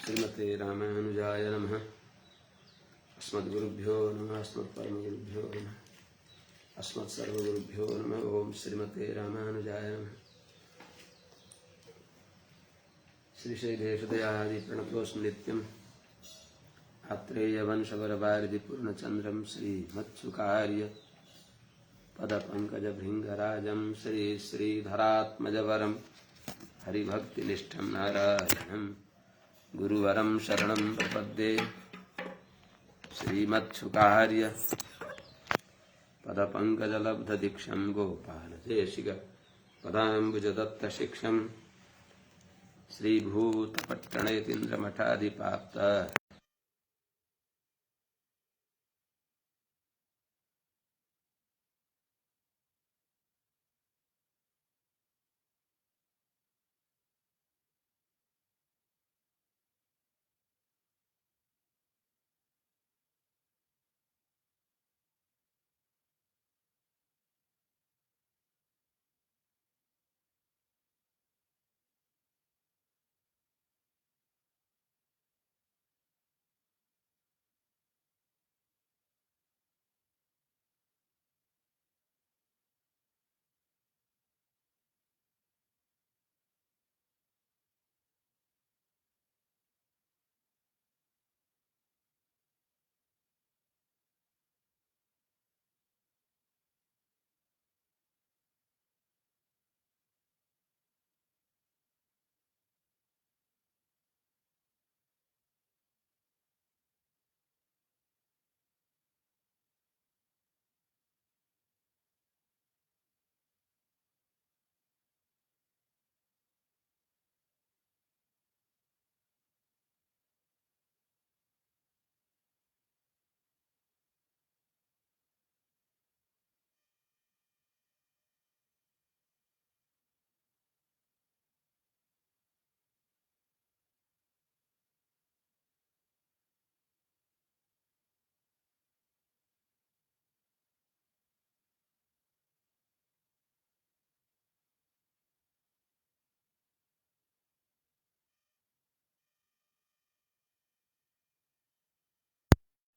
श्रीमते रामानुजाय नमः। अस्मद्गुरुभ्यो नमः। अस्मत्परमगुरुभ्यो नमः। अस्मत्सर्वगुरुभ्यो नमः। ओम श्रीमते रामानुजाय नमः। श्री शैलेशदयादि प्रणतोऽस्मि नित्यम्। आत्रेयवंशवरवारिधि पूर्णचन्द्रं श्रीमत्सुकार्य पदपङ्कजभृङ्गराजं श्री श्रीधरात्मजवरं हरिभक्तिनिष्ठं नारायणं गुरुवरं शरणं प्रपद्ये। श्रीमत्सुकार्य पदपङ्कजलब्धदीक्षं गोपालदेशिक पदाम्बुजदत्तशिक्षं श्रीभूतपट्टणयतीन्द्रमठाधिपाप्त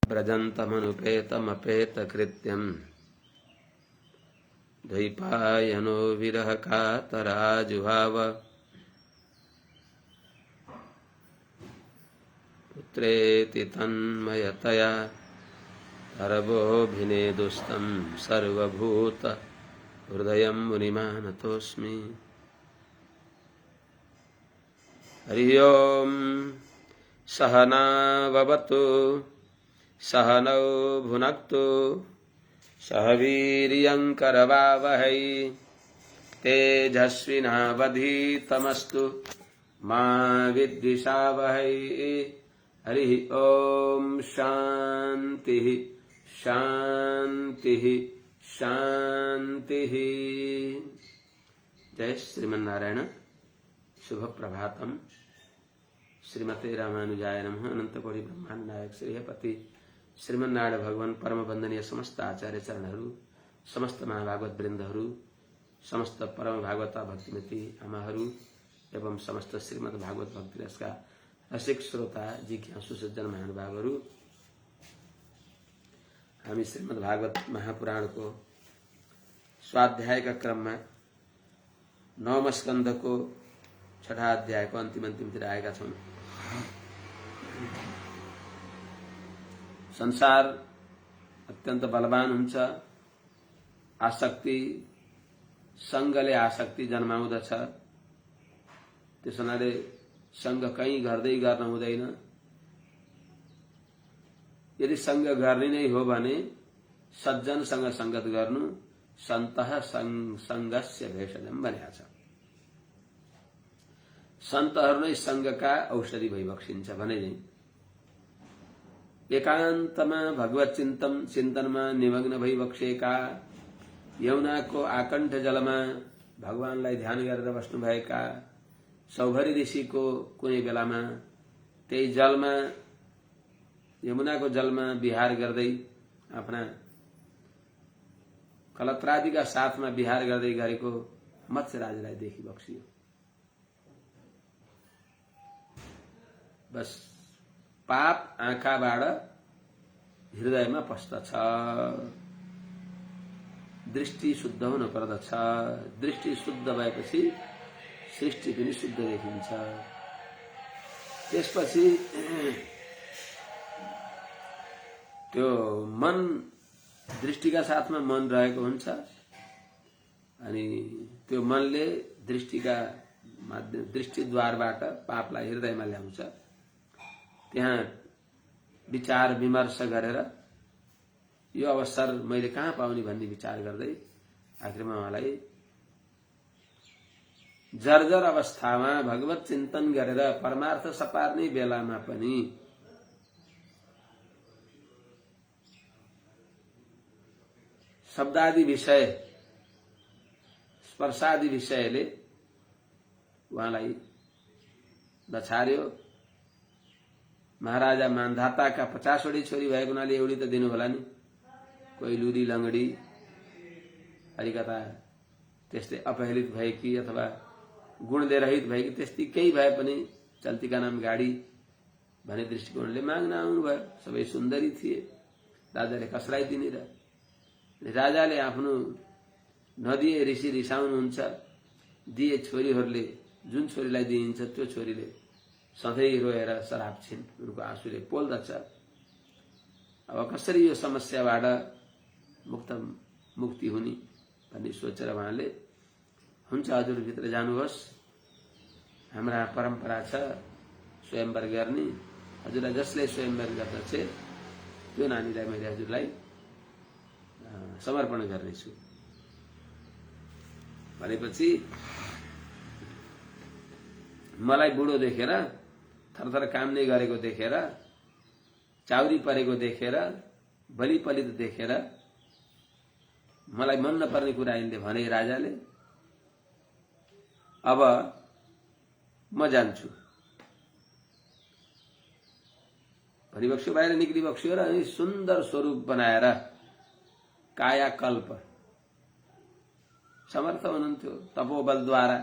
व्रजन्तमनुपेतमपेतकृत्यं द्वैपायनो विरहकातराजुहाव पुत्रेति तन्मयतया तरवोऽभिनेदुस्तं सर्वभूतहृदयं मुनिमानतोऽस्मि। हरि ओं सहनाववतु सहनौ भुनक्तु सह वीर्यङ्करवावहै तेजस्विनावधीतमस्तु मा विद्विषावहै। हरि ओं शान्तिः शान्तिः शान्तिः। जय श्रीमन्नारायण। शुभ प्रभातम। श्रीमते रामानुजाय नमः। अनंत कोटि ब्रह्मांड नायक श्रीहपति श्रीमन्नारायण भगवान परम वंदनीय समस्त आचार्य चरणहरू, समस्त महाभागवत वृन्दहरू, समस्त परम भागवता भक्तिमती आमाहरू एवं समस्त श्रीमद् भागवत भक्ति रसका रसिक श्रोता जिज्ञासु सज्जन महानुभावहरू, हामी श्रीमद् भागवत महापुराणको स्वाध्यायका क्रममा नवम स्कन्धको छठा अध्यायको अन्तिमतिर आएका छौं। संसार अत्यन्त बलवान हुन्छ। आसक्ति संगले आसक्ति जन्माउँदछ। त्यसो हुनाले संग कहीँ गर्दै गर्न हुँदैन। यदि संग गर्ने नै हो भने सज्जनसँग संगत गर्नु, सन्तः संगस्य भेषजम भनेको छ। सन्तहरू नै संगका औषधि भइबक्सिन्छ भने नि एकान्तमा भगवत चिन्तनमा निमग्न भइबक्सेका, यमुनाको आकण्ठ जलमा भगवानलाई ध्यान गरेर बस्नुभएका सौभरी ऋषिको कुनै बेलामा त्यही जलमा यमुनाको जलमा विहार गर्दै आफ्ना कलत्रादिका साथमा विहार गर्दै गरेको मत्स्यराजलाई देखिबक्सियो। बस पाप आँखाबाट हृदयमा पस्दछ। दृष्टि शुद्ध हुन पर्दछ। दृष्टि शुद्ध भएपछि सृष्टि पनि शुद्ध देखिन्छ। त्यसपछि त्यो मन, दृष्टिका साथमा मन रहेको हुन्छ अनि त्यो मनले दृष्टिका माध्यम, दृष्टिद्वारबाट पापलाई हृदयमा ल्याउँछ। त्यहाँ विचार विमर्श गरेर यो अवसर मैले कहाँ पाउने भन्ने विचार गर्दै आखिरमा उहाँलाई जर्जर अवस्थामा भगवत चिन्तन गरेर परमार्थ सपार्ने बेलामा पनि शब्दादि विषय, स्पर्शादि विषयले उहाँलाई दछार्यो। महाराजा मान्धाताका 50 छोरी भएको हुनाले एउटी त दिनु होला नि। कोही लुरी लंगडी अलिकता त्यस्तै अपहेलित भएकी अथवा गुणले रहित भएकी त्यस्तै केही भए पनि चल्तीका नाम गाडी भन्ने दृष्टिकोणले माग्न आउनुभयो। सबै सुन्दरी थिए। राजाले कसलाई दिने र? राजाले आफ्नो नदिए ऋषि रिसाउनुहुन्छ। दिए छोरीहरूले, जुन छोरीलाई दिइन्छ त्यो छोरीले सधैँ रोएर सराप्छिन्, उनको आँसुले पोल्दछ। अब कसरी यो समस्याबाट मुक्ति हुने भन्ने सोचेर उहाँले हुन्छ हजुर भित्र जानुहोस्, हाम्रा परम्परा छ स्वयंवर गर्ने, हजुरलाई जसले स्वयंवर गर्दछ त्यो नानीलाई मैले हजुरलाई समर्पण गर्नेछु भनेपछि मलाई बुढो देखेर, थरथर काम नै गरेको देखेर, चाउरी परेको देखेर, बलि पलित देखेर मलाई मन नपर्ने कुरा यिनले भने राजाले, अब म जान्छु भनिबक्स्यो। बाहिर निक्लिबक्स्यो र अनि सुन्दर स्वरूप बनाएर कायाकल्प समर्थ हुनुहुन्थ्यो तपोबलद्वारा।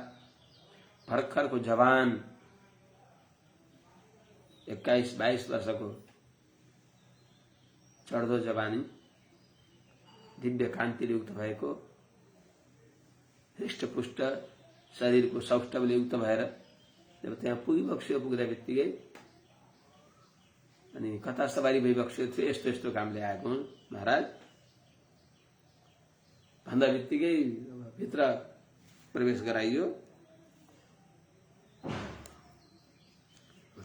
भर्खरको जवान 21-22 वर्षको चढ्दो जवानी, दिव्य कान्तिले युक्त भएको, हृष्टपुष्ट शरीरको सौष्ठवले युक्त भएर जब त्यहाँ पुगिबक्स्यो, पुग्दा बित्तिकै अनि कथा सवारी भइबक्स्यो थियो। यस्तो यस्तो कामले आएको महाराज भन्दा बित्तिकै भित्र प्रवेश गराइयो।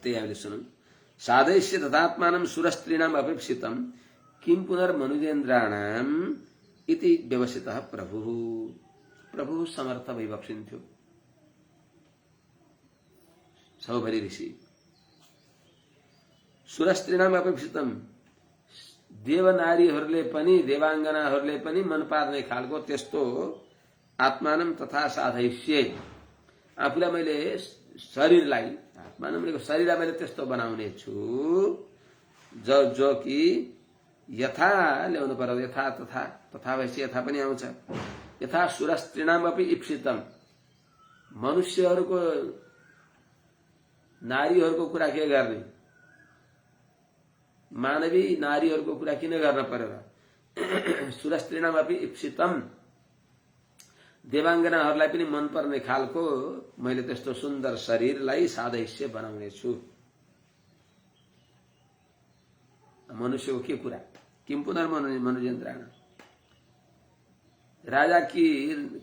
त्यही हामीले सुनौं। साधैश्य तथात्मानं सुरस्त्रीणाम अपेक्षितं किं पुनर्मनुजेन्द्राणाम इति व्यवसितः प्रभु। प्रभु समर्थ भइबक्सिन्थ्यो। सौभरी ऋषि सुरस्त्रीणाम अपेक्षितं, देवनारीहरूले पनि, देवांगनाहरूले पनि मन पार्ने खालको त्यस्तो आत्मानं तथा साधैश्य, आफूलाई मैले शरीरलाई, आत्मानं भनेको शरीरलाई मैले त्यस्तो बनाउने छु जो कि यथा ल्याउनु पर्यो, यथा तथा, तथा भएपछि यथा पनि आउँछ। यथा सुरस्त्रीणाम अपि इप्सितम, मनुष्यहरूको, नारीहरूको कुरा के गर्ने, मानवी नारीहरूको कुरा किन गर्न पर्यो र? सुरस्त्रीणाम अपि इप्सितम, देवांगनाहरूलाई पनि मन पर्ने खालको मैले त्यस्तो सुन्दर शरीरलाई साधैश्य बनाउने छु। मनुष्यको के कुरा? किं पुनर्मनुजेन्द्राणाम, राजा कि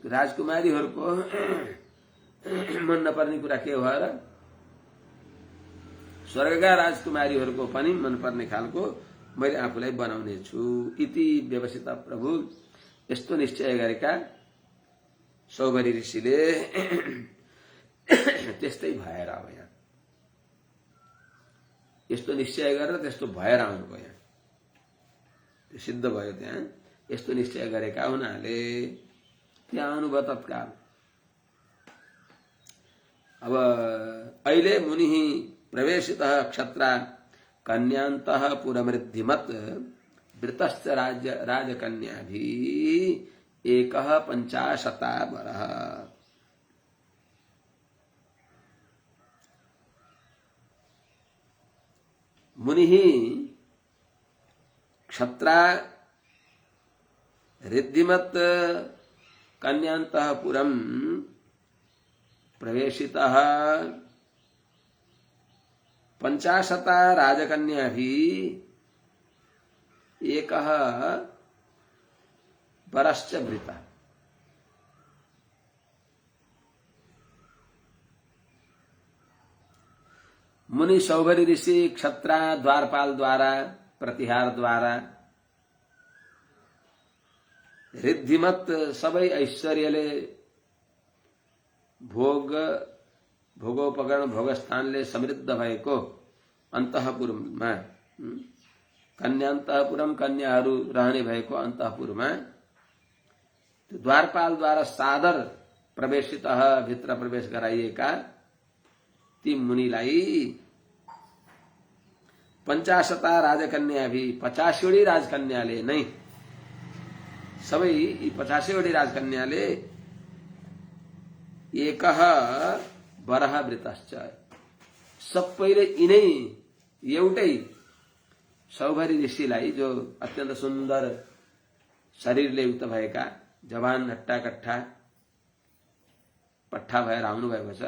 राजकुमारीहरूको मन नपर्ने कुरा के भयो र? स्वर्गका राजकुमारीहरूको पनि मन पर्ने खालको मैले आफूलाई बनाउने छु। इति व्यवसित प्रभु, यस्तो निश्चय गरेका सौभरी ऋषिले त्यस्तै भएर अब यहाँ यस्तो निश्चय गरेर त्यस्तो भएर आउनुभयो। यहाँ त्यो सिद्ध भयो। त्यहाँ यस्तो निश्चय गरेका हुनाले त्यहाँ आउनुभयो तत्काल। अब अहिले मुनि प्रवेशितः क्षत्रा कन्यांतः पुरमृद्धिमत् वृतश्च राजकन्याभिः एकः 50 वरः। मुनि क्षत्रा रिद्धिमत कन्यांतःपुरम प्रवेशितः 50 राजकन्याभिः एकः वरश्च भृता। मुनि सौभरी ऋषि क्षत्रा द्वारपाल द्वारा प्रतिहार द्वारा रिद्धिमत सबै ऐश्वर्यले भोगोपकरण भोगस्थानले समृद्ध भएको अन्तःपुरमा कन्यान्तःपुरम कन्याहरू रहने भएको अन्तःपुरमा द्वारपालद्वारा सादर प्रवेशित भित्र प्रवेश गराइएका ती मुनिलाई 50 राजकन्याभि 50 राजकन्याले नै सबै यी 50 राजकन्याले एकः वरः वृतश्च सबैले यिनै एउटै सौभरी ऋषिलाई जो अत्यन्त सुन्दर शरीरले युक्त भएका जवान हट्टाकट्ठा पट्ठा भएर आउनु भएको छ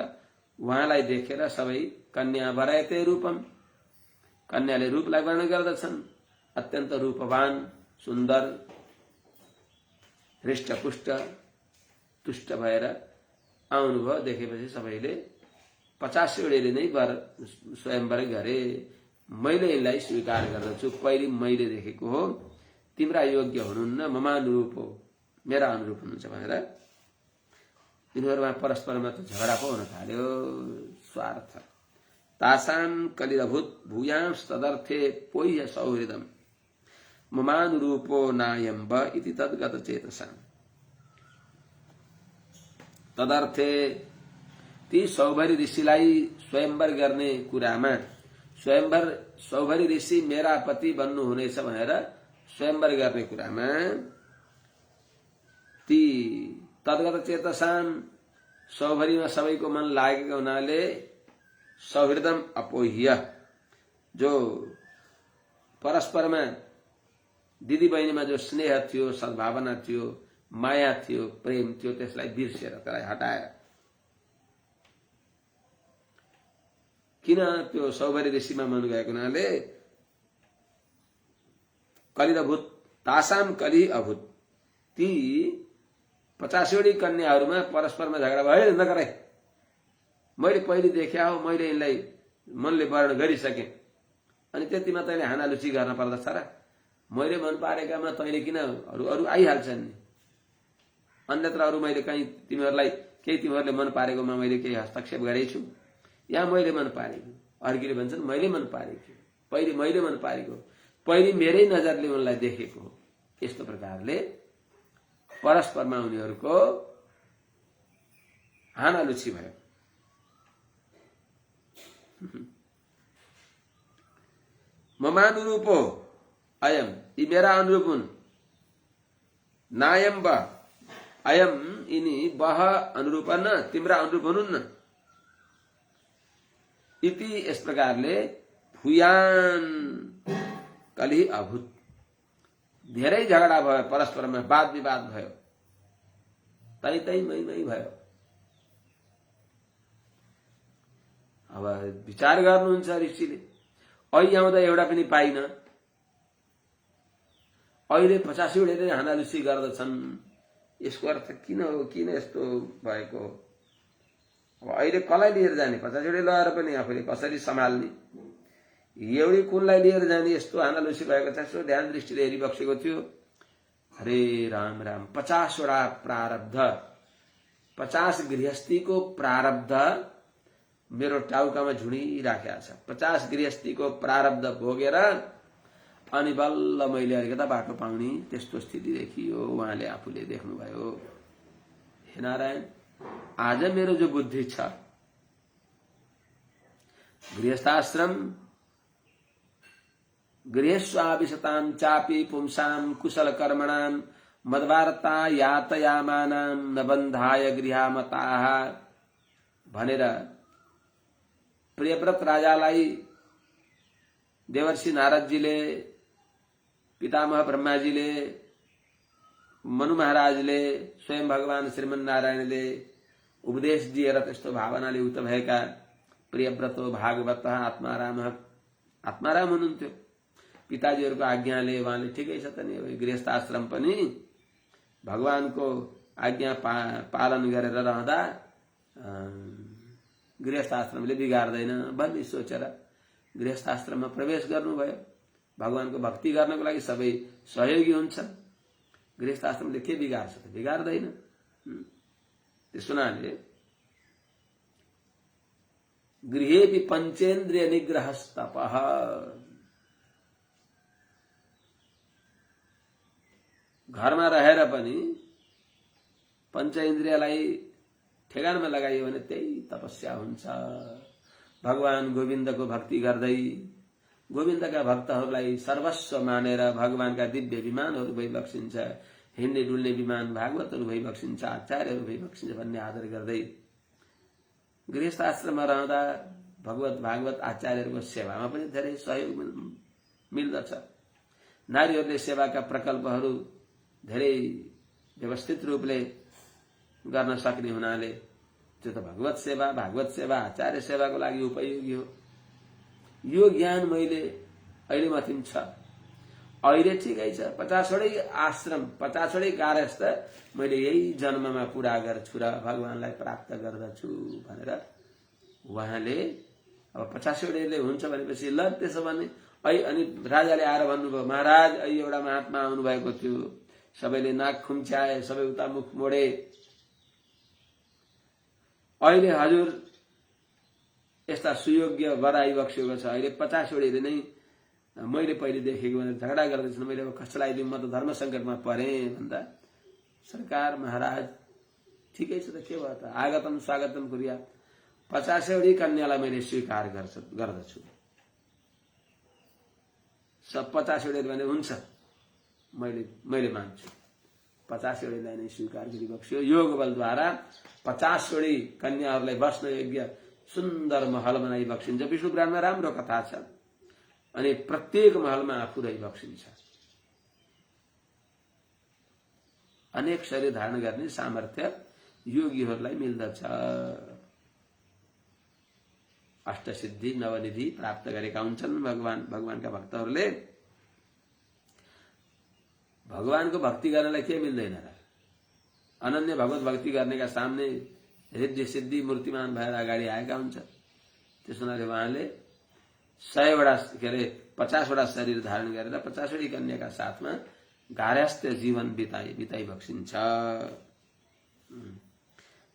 उहाँलाई देखेर सबै कन्या वरयते रूपम कन्याले रूपलाई वर्णन गर्दछन् अत्यन्त रूपवान सुन्दर हृष्टपुष्ट तुष्ट भएर आउनुभयो देखेपछि सबैले 50 नै वर स्वयंवर गरे मैले यसलाई स्वीकार गर्दछु पहिले मैले देखेको हो तिम्रा योग्य हुनुहुन्न ममानुरूप हो मेरा अनुरूप हुनुहुन्छ भनेर यिनीहरुमा परस्परमा त झगडा पो हुन थाल्यो स्वार्थ तासाम कलिरभूत भूयांश तदर्थे पोह्य सौहृदम ममानुरूपो नायम्ब इति तद्गत चेतसाम तदर्थे ती सौभरी ऋषिलाई स्वयंवर गर्ने कुरामा स्वयंवर सौभरी ऋषि मेरा पति बन्नु हुनेछ भनेर स्वयंवर गर्ने कुरामा ती तद्गत चेतसाम सौभरीमा सबैको मन लागेको हुनाले सौहृदम अपोह्य जो परस्परमा दिदी बहिनीमा जो स्नेह थियो सद्भावना थियो माया थियो प्रेम थियो त्यसलाई बिर्सेर त्यसलाई हटाएर किन त्यो सौभरी ऋषिमा मन गएको हुनाले कलिरभूत तासाम कलि अभूत ती 50 कन्याहरूमा परस्परमा झगडा भयो नगराई मैले पहिले देखा हो मैले यिनलाई मनले वर्ण गरिसके अनि त्यतिमा तैले हानालुची गर्न पर्दछ र मैले मन पारेकामा तैले किन अरु आइहाल्छन् नि अन्यत्र अरु मैले कहीं तिमीहरुलाई केही तिमीहरुले मन पारेकोमा मैले केही हस्तक्षेप गरेछु यहाँ मैले मन पारेको अर्कीले भन्छन् मैले मन पारेको पहिले मैले मन पारेको पहिले मेरै नजरले उनलाई देखेको हो यस्तो प्रकारले परस्परमा उनीहरुको हानालुची भयो ममानुरूपो अयम यी मेरा अनुरूप हुन् नायम ब अयम यिनी बह अनुरूप न तिम्रा अनुरूप हुनुहुन्न इति यस प्रकारले भूयान कलि अभूत धेरै झगडा भयो परस्परमा वाद विवाद भयो तै मै भयो अब विचार गर्नुहुन्छ ऋषिले अहिले आउँदा एउटा पनि पाइन अहिले 50 हानालुसी गर्दछन् यसको अर्थ किन हो किन यस्तो भएको अब अहिले कसलाई लिएर जाने 50 लगाएर पनि आफूले कसरी सम्हाल्ने एउटै कुनलाई लिएर जाने यस्तो हानालुसी भएको छ सो ध्यान दृष्टिले हेरिबक्सेको थियो हरे राम राम 50 वटा प्रारब्ध 50 गृहस्थीको प्रारब्ध मेरो टाउकामा झुडिराखेको छ 50 गृहस्थीको प्रारब्ध भोगेर अनि बल्ल मैले अलिकता बाटो पाउने त्यस्तो स्थिति देखियो उहाँले आफूले देख्नुभयो हे नारायण आज मेरो जो बुद्धि छ गृहस्थाश्रम गृहस्वाभिशतां चापि पुंसां कुशल कर्मणां मद्वार्ता यातयामानां न बन्धाय गृहामताः भनेर प्रियव्रत राजालाई देवर्षि नारदजीले, पितामह ब्रह्माजीले, मनु महाराजले, स्वयं भगवान श्रीमन नारायणले उपदेश दिएर त्यस्तो भावनाले उक्त भएका प्रियव्रतो भागवत आत्माराम हुनुहुन्थ्यो। पिताजीहरूको आज्ञाले उहाँले ठिकै छ त नि, गृहस्थ आश्रम पनि भगवानको आज्ञा पालन गरेर रहँदा गृहस्थ आश्रमले बिगार्दैन भन्ने सोचेर गृहस्थ आश्रममा प्रवेश गर्नुभयो। भगवानको भक्ति गर्नको लागि सबै सहयोगी हुन्छन्, गृहस्थ आश्रमले के बिगार्छ त? बिगार्दैन। त्यस हुनाले गृहेपि पञ्चेन्द्रिय निग्रहस्तपः, घरमा रहेर पनि पञ्च इन्द्रियलाई ठेगानमा लगाइयो भने त्यही तपस्या हुन्छ। भगवान गोविन्दको भक्ति गर्दै गोविन्दका भक्तहरूलाई सर्वस्व मानेर भगवानका दिव्य विमानहरू भइबक्सिन्छ, हिँड्ने डुल्ने विमान भागवतहरू भइबक्सिन्छ, आचार्यहरू भइबक्सिन्छ भन्ने आदर गर्दै गृहस्थ आश्रममा रहँदा भागवत आचार्यहरूको सेवामा पनि धेरै सहयोग मिल्दछ। नारीहरूले सेवाका प्रकल्पहरू धेरै व्यवस्थित रूपले गर्न सक्ने हुनाले त्यो त भागवत सेवा आचार्य सेवाको लागि उपयोगी हो। यो ज्ञान मैले अहिले माथि छ, अहिले ठिकै छ, 50वटै आश्रम 50वटै गारस्थ मैले यही जन्ममा पूरा गर्छु र भगवानलाई प्राप्त गर्दछु भनेर उहाँले अब 50वटैले हुन्छ भनेपछि ल त्यसो भने अनि राजाले आएर भन्नुभयो, महाराज अहिले एउटा महात्मा आउनुभएको थियो, सबैले नाक खुम्च्याए, सबै उता मुख मोडे, अहिले हजुर यस्ता सुयोग्य वर आइबक्सेको छ, अहिले 50वटैले नै मैले पहिले देखेको भनेर झगडा गर्दैछन्, मैले अब कसलाई दिउँ, म त धर्म सङ्कटमा परेँ भन्दा सरकार महाराज ठिकै छ त, के भयो त, आगतम स्वागतम कुर्या, 50वटी कन्यालाई मैले स्वीकार गर्दछु। सब 50वटै भने हुन्छ, मैले मान्छु। 50वटैलाई नै स्वीकार गरिबक्स्यो। योग बलद्वारा 50वटी कन्याहरूलाई बस्न योग्य सुन्दर महल बनाइबक्सिन्छ। विष्णु पुराणमा राम्रो कथा छ। अनि प्रत्येक महलमा आफू रहिबक्सिन्छ। अनेक शरीर धारण गर्ने सामर्थ्य योगीहरूलाई मिल्दछ। अष्टसिद्धि नवनिधि प्राप्त गरेका हुन्छन् भगवानका भक्तहरूले। भगवानको भक्ति गर्नलाई के मिल्दैन र? अनन्य भगवत भक्ति गर्नेका सामने रिद्धि सिद्धि मूर्तिमान भएर अगाडि आएका हुन्छ। त्यस हुनाले उहाँले 50वटा शरीर धारण गरेर 50वटी कन्याका साथमा गार्हस्थ्य जीवन बिताइ बक्सिन्छ।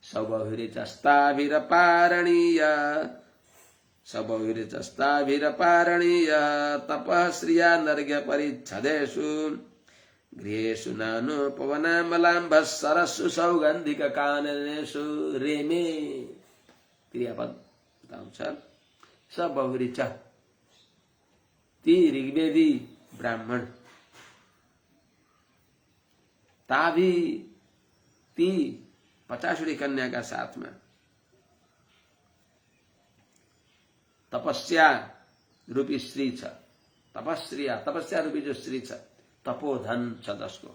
सबभिरपारणीय तपः श्रिया नर्घ्य परिच्छदेषु गृहेषु नानो पवनामलाम्भः सरस्सु सौगन्धिक काननेषु। रेमे क्रियापद बताउँछ। सबहुरिच ती ऋग्वेदी ब्राह्मण, ताभी ती 50वटी कन्याका साथमा तपस्या रूपी श्री छ। तपस्या रूपी जो श्री छ, तपोधन छ जसको।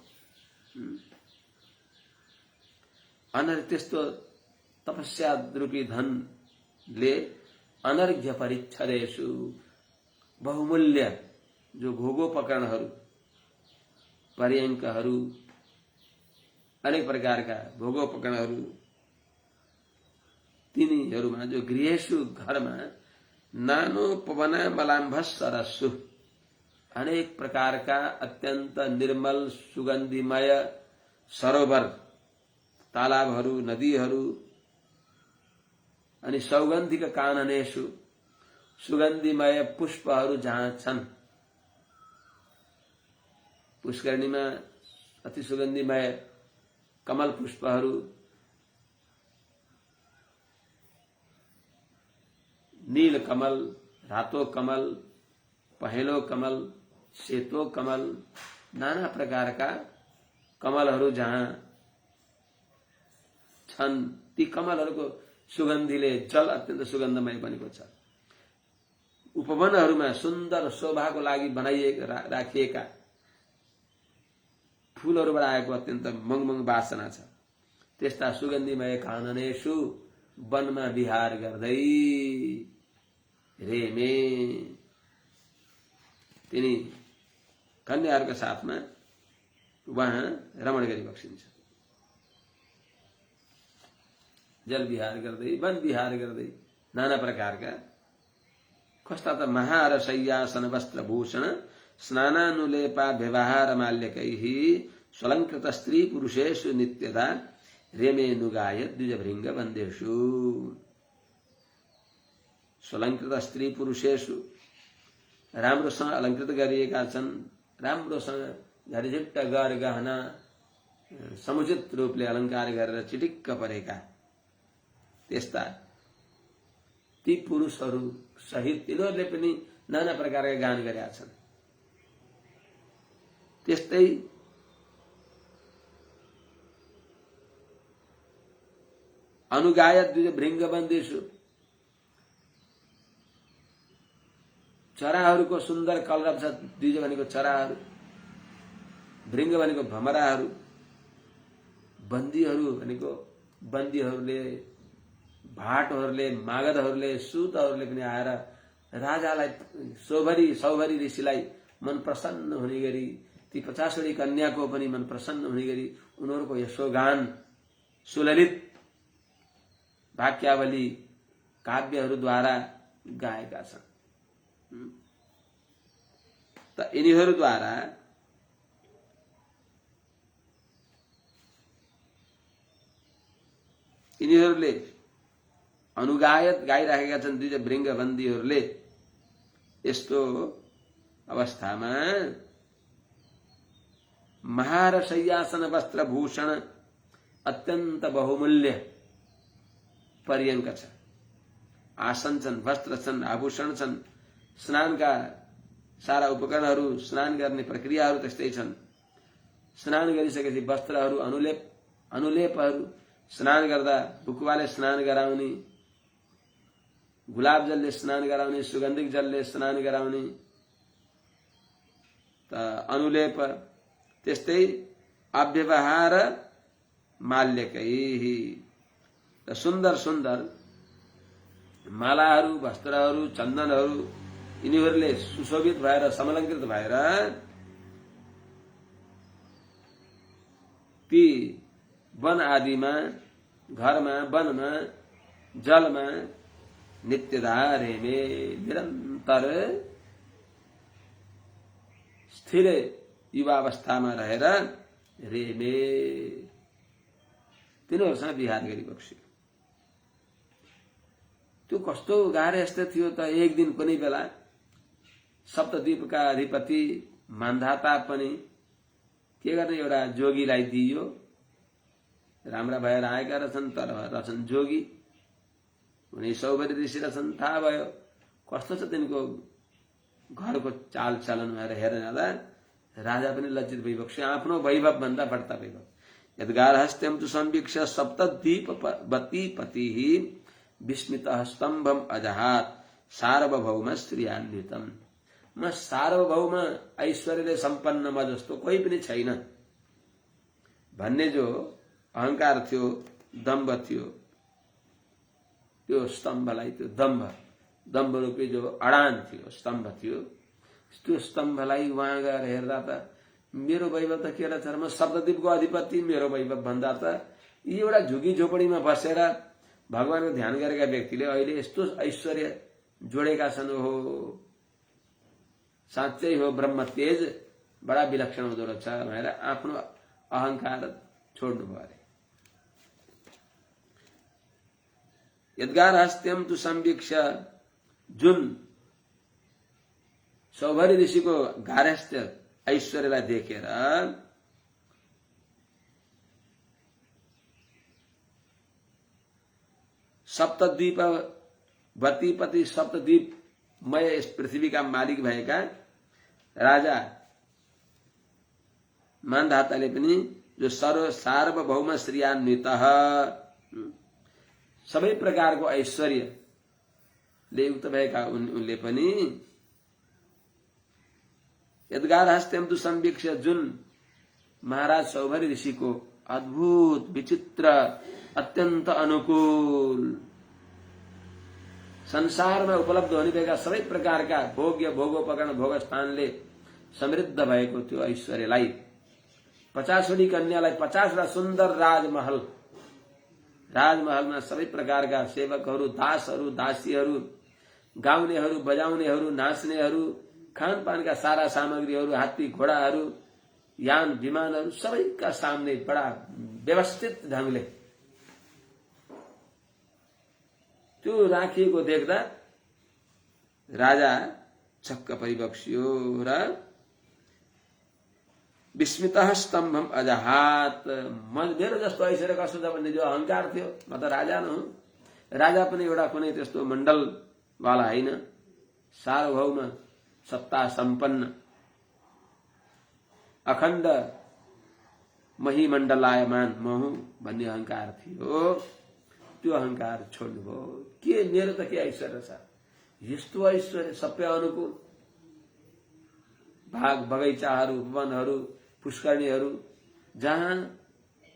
अनर त्यस्तो तपस्या रूपी धनले अनर्घ्य परिच्छदेषु बहुमूल्य जो भोगोपकरणहरू, पर्यङ्कहरू, अनेक प्रकारका भोगोपकरणहरू तिनीहरूमा जो गृहेषु घरमा नानो पवना मलाम्भ सरस्सु अनेक प्रकारका अत्यन्त निर्मल सुगन्धिमय सरोवर, तालाबहरू, नदीहरू अनि सौगन्धिक काननेषु सुगन्धिमय पुष्पहरू जहाँ छन्। पुष्करणीमा अति सुगन्धिमय कमल पुष्पहरू, नील कमल, रातो कमल, पहेँलो कमल, सेतो कमल, नाना प्रकारका कमलहरू जहाँ छन्, ती कमलहरूको सुगन्धीले जल अत्यन्त सुगन्धमय बनेको छ। उपवनहरूमा सुन्दर शोभाको लागि बनाइएका राखिएका फूलहरूबाट आएको अत्यन्त मङमङ वासना छ। त्यस्ता सुगन्धिमय काननेषु वनमा विहार गर्दै रेमे तिनी कन्याहरूका साथमा वहाँ रमण गरी बक्सिन्छ। जल विहार गर्दै वन विहार गर्दै नाना प्रकारका कस्ता त महार शय्यासन वस्त्रभूषण स्नानानुलेपा व्यवहार माल्यकैः स्वलंकृत स्त्री पुरुषेषु नित्यदा रेमेनुगाय द्विजभृंग वन्देषु। स्वलंकृत स्त्री पुरुषेषु राम्रोसँग अलंकृत गरिएका छन्, राम्रोसँग झरिझिट्ट गर गहना समुचित रूपले अलंकार गरेर चिटिक्क परेका त्यस्ता ती पुरुषहरू सहित तिनीहरूले पनि नाना प्रकारका गान गरेका छन्। त्यस्तै अनुगाय द्विजभृंग वन्देषु चराहरूको सुन्दर कलरव छ। द्विज भनेको चराहरू, भृंग भनेको भमराहरू, बन्दीहरू भनेको बन्दीहरूले, भाटहरूले, मागधहरूले, सूतहरूले पनि आएर राजालाई सौभरी ऋषिलाई मन प्रसन्न हुने गरी, ती 50 कन्याको पनि मन प्रसन्न हुने गरी उनीहरूको यशोगान सुललित वाक्यावली काव्यहरूद्वारा गाएका छन्। त यिनीहरूद्वारा यिनीहरूले अनुगायत गाइराखेका छन् द्विजभृंग बन्दीहरूले। यस्तो अवस्थामा महार शय्यासन वस्त्रभूषण अत्यन्त बहुमूल्य पर्यङ्क छ। आसन छन्, वस्त्र छन्, आभूषण छन्, स्नानका सारा उपकरणहरू, स्नान गर्ने प्रक्रियाहरू त्यस्तै छन्। स्नान गरिसकेपछि वस्त्रहरू, अनुलेपहरू, स्नान गर्दा बुकुवाले स्नान गराउने, गुलाब जलले स्नान गराउने, सुगन्धिक जलले स्नान गराउने, त अनुलेप, त्यस्तै अव्यवहार माल्यकैः सुन्दर सुन्दर मालाहरू, वस्त्रहरू, चन्दनहरू यिनीहरूले सुशोभित भएर समलंकृत भएर ती वन आदिमा, घरमा, वनमा, जलमा नित्यदा रेमे निरन्तर स्थिर युवावस्थामा रहेर रेमे तिनीहरूसँग विहार गरिबक्स्यो। त्यो कस्तो गाह्रस्थ थियो त। एक दिन कुनै बेला सप्तद्वीपका अधिपति मान्धाता पनि के गर्ने एउटा जोगीलाई दिइयो। राम्रा भएर आएका रहेछन् तर रहेछन् जोगी, उनी सौभरी ऋषि रहेछन्। थाहा भयो कस्तो छ तिनको घरको चाल चलन भनेर हेर्न जाँदा राजा पनि लज्जित भइबक्स्यो। आफ्नो वैभव भन्दा बढ्ता वैभव। यद्गारहस्त्यम तु संवीक्ष्य सप्तद्वीपवती पतिः विस्मितः स्तम्भम अजहात सार्वभौम श्रियान्वितम। म सार्वभौम ऐश्वर्यले सम्पन्न म जस्तो कोही पनि छैन भन्ने जो अहंकार थियो, दम्भ थियो, त्यो स्तम्भलाई, त्यो दम्भ रूपी जो अडान थियो, स्तम्भ थियो, त्यो स्तम्भलाई वहाँ गएर हेर्दा त मेरो वैभव त के रहेछ, म सप्तद्वीपको अधिपति, मेरो वैभव भन्दा त यी एउटा झुकी झोपडीमा बसेर भगवानको ध्यान गरेका व्यक्तिले अहिले यस्तो ऐश्वर्य जोडेका छन्। हो साँच्चै हो, ब्रह्म तेज बडा विलक्षण हुँदो रहेछ भनेर आफ्नो अहंकार छोड्नु भयो अरे। यद्गारहस्त्यम तु संवीक्ष्य, जुन सौभरी ऋषिको गारहस्थ्य ऐश्वर्यलाई देखेर सप्तद्वीपवती पति, सप्तद्वीपमय यस पृथ्वीका मालिक भएका राजा मान्धाताले पनि जो सार्वभौम श्रियान्वितः, सबै प्रकारको ऐश्वर्य ले युक्त भएका उनले पनि यद्गार हस्त्यम तु संवीक्ष, जुन महाराज सौभरी ऋषिको अद्भुत विचित्र अत्यन्त अनुकूल संसारमा उपलब्ध हुने भएका सबै प्रकारका भोग्य भोगोपकरण भोग स्थानले समृद्ध भएको त्यो ऐश्वर्यलाई 50 कन्यालाई 50 सुन्दर राजमहलमा सबै प्रकारका सेवकहरू, दासहरू, दासीहरू, गाउनेहरू, बजाउनेहरू, नाच्नेहरू, खानपानका सारा सामग्रीहरू, हात्ती घोडाहरू, यान विमानहरू सबैका सामने बडा व्यवस्थित ढंगले त्यो राखिएको देख्दा राजा छक्क परिबक्सियो र विस्मितः स्तम्भम अजहात। मेरो जस्तो ऐश्वर्य कस्तो छ भन्ने जो अहंकार थियो, म त राजा न हुँ, राजा पनि एउटा कुनै त्यस्तो मण्डलवाला होइन, सार्वभौम सत्ता सम्पन्न अखण्ड महिमण्डलायमान म हुँ भन्ने अहंकार थियो। त्यो अहंकार छोड्नुभयो। के मेरो त के ऐश्वर्य छ, यस्तो ऐश्वर्य सबै अनुकूल, बाग बगैँचाहरू, वनहरू, पुष्करणीहरू, जहाँ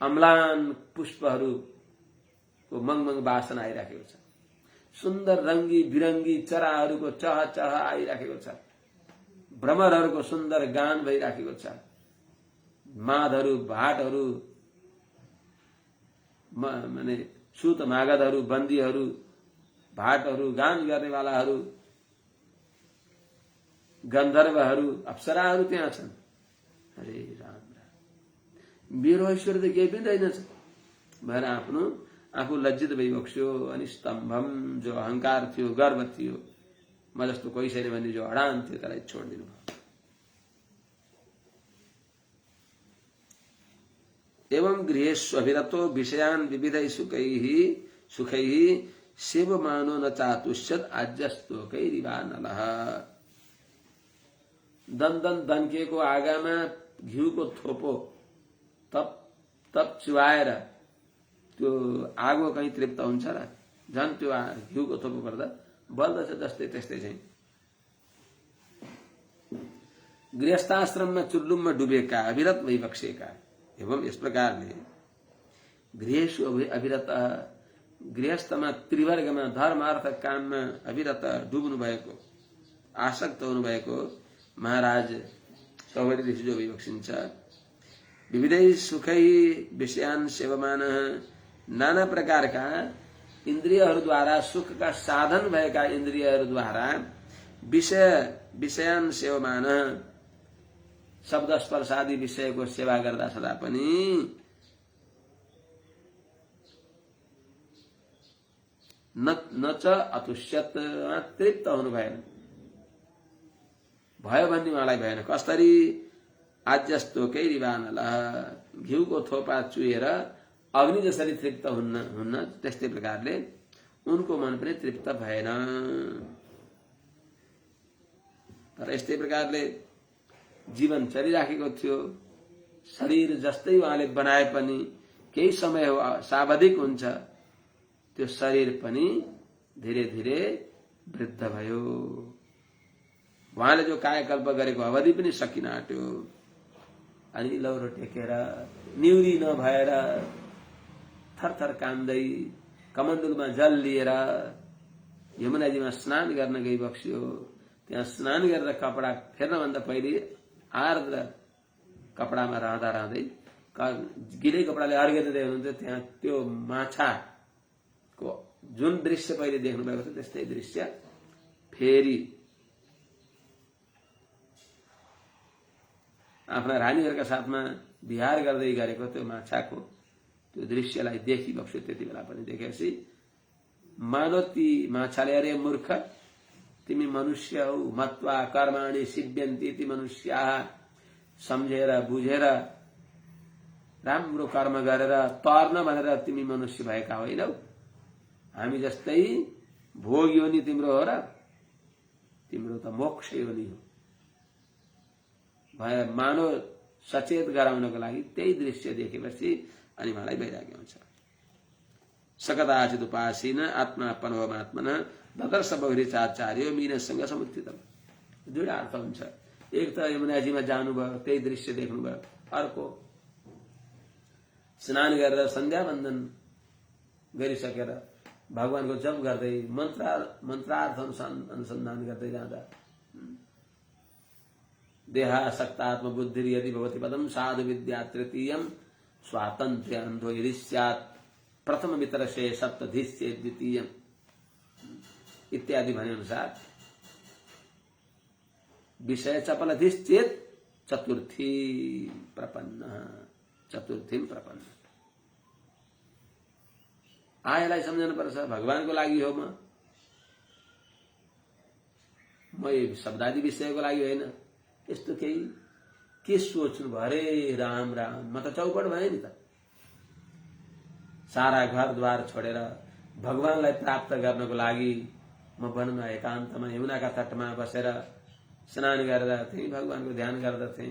अम्लान पुष्पहरूको मङमङ वासना आइराखेको छ, सुन्दर रंगी बिरंगी चराहरूको चह चह आइराखेको छ, भ्रमरहरूको सुन्दर गान भइराखेको छ, मादहरू, भाटहरू, माने सुत मागधहरू, बन्दीहरू, भाटहरू, गान गर्नेवालाहरू, गन्धर्वहरू, अप्सराहरू त्यहाँ छन्। अरे राम राम, मेरो ऐश्वर्य त केही पनि रहेनछ भनेर आफू लज्जित भइबक्स्यो। अनि स्तम्भम, जो अहंकार थियो, गर्व थियो, म जस्तो कोही छैन भन्ने जो अडान थियो, त्यसलाई छोडिदिनु भयो। एवं गृहेष्वभिरतो विषयान् विविधै सुखैः सेवमानो न चातुष्यत् आज्यस्तोकैरिवा नलः। दन दन्किएको आगामा घिउको थोपो तप चुवाएर त्यो आगो कहीँ तृप्त हुन्छ र, झन् त्यो घिउको थोपो पर्दा बल्दछ जस्तै त्यस्तै चाहिँ। गृहस्थाश्रममा चुल्लुममा डुबेका अविरत भइबक्सेका एवं यस प्रकारले गृहेषु अविरत, गृहस्थमा त्रिवर्गमा धर्म अर्थ काममा अविरत डुब्नु भएको, आसक्त हुनु भएको महाराज सौभरी ऋषि जो विवक्षिन्छ। विविधै सुखै विषयान् सेवमान, नाना प्रकारका इन्द्रियहरूद्वारा सुखका साधन भएका इन्द्रियहरूद्वारा विषयान् सेवमान, शब्द स्पर्शादि विषयको सेवा गर्दा सदा पनि न च अतुष्यत, तृप्त हुनु भएन, भयो भन्ने उहाँलाई भएन। कसरी आज्यस्तोकैरिवा नलः, घिउको थोपा चुएर अग्नि जसरी तृप्त हुन्न त्यस्तै प्रकारले उनको मन पनि तृप्त भएन। तर यस्तै प्रकारले जीवन चलिराखेको थियो। शरीर जस्तै उहाँले बनाए पनि केही समय हो सावधिक हुन्छ, त्यो शरीर पनि धीरे धीरे वृद्ध भयो। उहाँले जो कायकल्प गरेको अवधि पनि सकिन आँट्यो। अनि लौरो टेकेर निउरी नभएर थरथर काम्दै कमण्डलमा जल लिएर यमुनाजीमा स्नान गर्न गइबक्स्यो। त्यहाँ स्नान गरेर कपडा फेर्नभन्दा पहिले आर्द्र कपडामा रहँदै गिलै कपडाले अर्घ्य दिँदै हुनुहुन्थ्यो। त्यहाँ त्यो माछाको जुन दृश्य पहिले देख्नु भएको थियो त्यस्तै दृश्य फेरि आफ्ना रानीहरूका साथमा विहार गर्दै गरेको त्यो माछाको त्यो दृश्यलाई देखिबक्स्यो। त्यति बेला पनि देखेपछि मानव ती माछाले, अरे मूर्ख, तिमी मनुष्य हौ, मत्वा कर्माणि सिद्ध्यन्ति ती मनुष्याः, सम्झेर बुझेर राम्रो कर्म गरेर तर्न भनेर तिमी मनुष्य भएका होइनौ। हामी जस्तै भोग योनि तिम्रो हो र, तिम्रो त मोक्ष योनि हो। मानव सचेत गराउनको लागि त्यही दृश्य देखेपछि अनि मलाई वैराग्य हुन्छ। सकदाचित उपासीन आत्मापनवमात्मन ददर्श बहुरीचाचार्य मीनसँग समुत्थितम। दुईटा अर्थ हुन्छ। एक त यमुनाजीमा जानुभयो, त्यही दृश्य देख्नुभयो। अर्को स्नान गरेर सन्ध्या वन्दन गरिसकेर भगवानको जप गर्दै मन्त्रार्थ अनुसन्धान गर्दै जाँदा देहासक्तात्म बुद्धि यदि भवति पदम साधु विद्या तृतीयम स्वातन्त्र्य अन्धो यदि स्यात् प्रथम वितरसे सप्तधिश्चेत् द्वितीयम इत्यादि भने अनुसार विषय चपलधिश्चेत् चतुर्थी प्रपन्न आएलाई सम्झनु पर्छ। भगवानको लागि हो म यो शब्दादि विषयको लागि होइन। यस्तो केही के सोच्नु भयो अरे राम राम, म त चौपट भएँ नि त। सारा घरद्वार छोडेर भगवानलाई प्राप्त गर्नको लागि म वनमा एकान्तमा यमुनाका तटमा बसेर स्नान गरेर थिएँ, भगवानको ध्यान गर्दथे।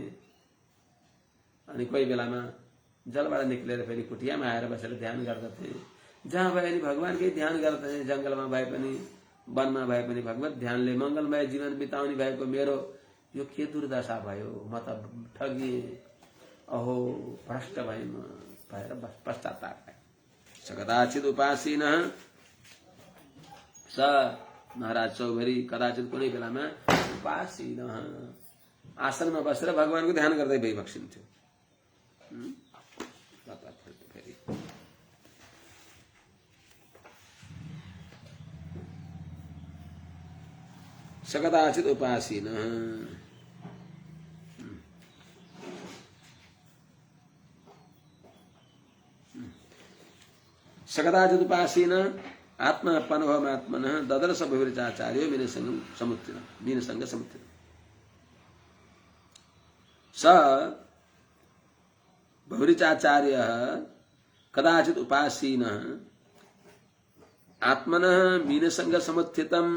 अनि कोही बेलामा जलबाट निक्लेर फेरि कुटियामा आएर बसेर ध्यान गर्दथे। जहाँ भए पनि भगवानकै ध्यान गर्दथे। जंगलमा भए पनि वनमा भए पनि भगवत ध्यानले मंगलमय जीवन बिताउने भएको मेरो यो के दुर्दशा भयो। म त ठगिए, अहो भ्रष्ट भए म भएर पश्चाताप भए। कदाचित उपासीन स महाराज चौधरी कदाचित कुनै बेलामा उपासीन आसनमा बसेर भगवानको ध्यान गर्दै भइबक्सिन्थ्यो। सकदाचित उपासीन सकदाचित उपासीन आत्मापनवमात्मन ददर्श बहुरीचाचार्य मीनसंग समुत्थितम स बहुरीचाचार्य कदाचित उपासीन आत्मन मीनसंग समुत्थितम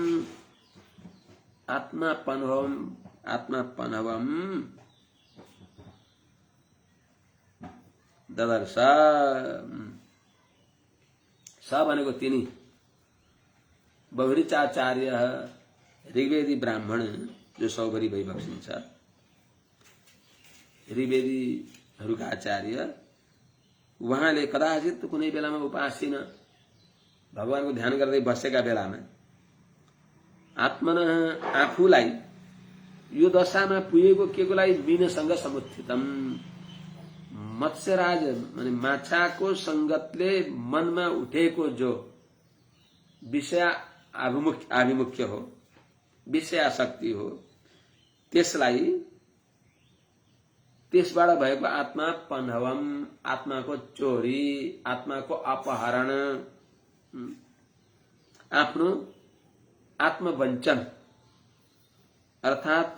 आत्मापनवम ददर्श स भनेको तिनी बहुरीचाचार्य ऋग्वेदी ब्राह्मण जो सौभरी भइबक्सिन्छ। ऋग्वेदीहरूका आचार्य उहाँले कदाचित कुनै बेलामा उपासीन भगवानको ध्यान गर्दै बसेका बेलामा आत्मन आफूलाई यो दशामा पुगेको केको लागि मीनसँग समुत्थितम मत्स्यराज माने माछाको संगतले मनमा उठेको जो विषय आभिमुख्य हो, विषयाशक्ति हो, त्यसलाई त्यसबाट भएको आत्मापनवम आत्माको चोरी, आत्माको अपहरण, आफ्नो आत्मवंचन अर्थात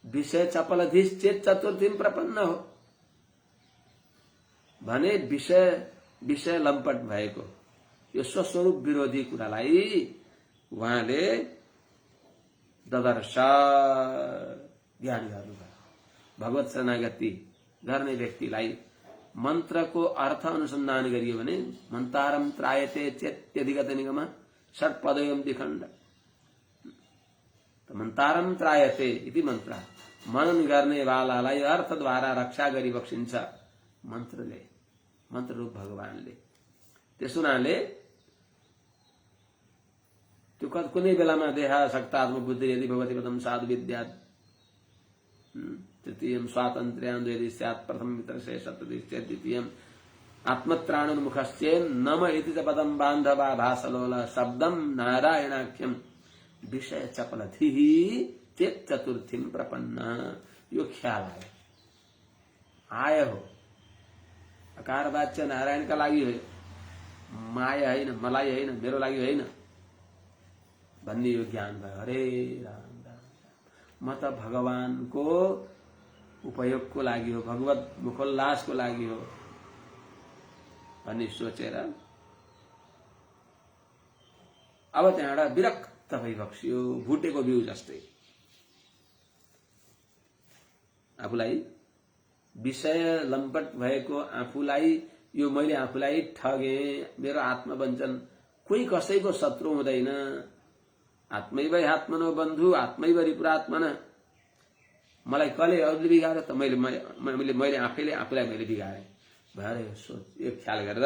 विषय चपलधिश्चेत चतुर्थीम प्रपन्न हो भने विषय लम्पट भएको यो स्वस्वरूप विरोधी कुरालाई उहाँले ददर्श ज्ञान गर्नुभयो। भगवत शरणागति गर्ने व्यक्तिलाई मन्त्रको अर्थ अनुसन्धान गरियो भने मन्तारम त्रायते चेत्यधिगत निगम षट्पदयम द्विखण्ड मन्तारम त्रायते इति मन्त्र मनन गर्ने वालालाई अर्थद्वारा रक्षा गरी बक्सिन्छ मन्त्रले, मन्त्ररूप भगवानले। त्यस हुनाले त्यो कुनै बेलामा देहासक्तात्म बुद्धि यदि भवति प्रथम साधु विद्या तृतीयम स्वातन्त्र्यान् यदि स्यात् प्रथम वितरसे सप्तदिश्चेत् द्वितीयम आत्मत्राणोन्मुखश्चेन् नम इति च पदम बान्धवा भासलोल शब्दम नारायणाख्यम विषय चपलधिः चेत चतुर्थीम प्रपन्न। यो ख्याल आयो हो अकार वाच्य नारायणका लागि हो, माया होइन, मलाई होइन, मेरो लागि होइन भन्ने यो ज्ञान भयो। हरे राम राम म त भगवानको उपयोगको लागि हो, भगवत मुखोल्लासको लागि हो भन्ने सोचेर अब त्यहाँबाट विरक्त भइबक्सियो, भुटेको बिउ जस्तै। आफूलाई विषय लम्पट भएको आफूलाई यो मैले आफूलाई ठगे, मेरो आत्मवञ्चन, कोही कसैको शत्रु हुँदैन। आत्मैव आत्मनो बन्धु आत्मैव रिपुरात्मन। मलाई कसले अरूले बिगार्यो त? मैले आफैले आफूलाई मैले बिगारेँ भएर यो ख्याल गरेर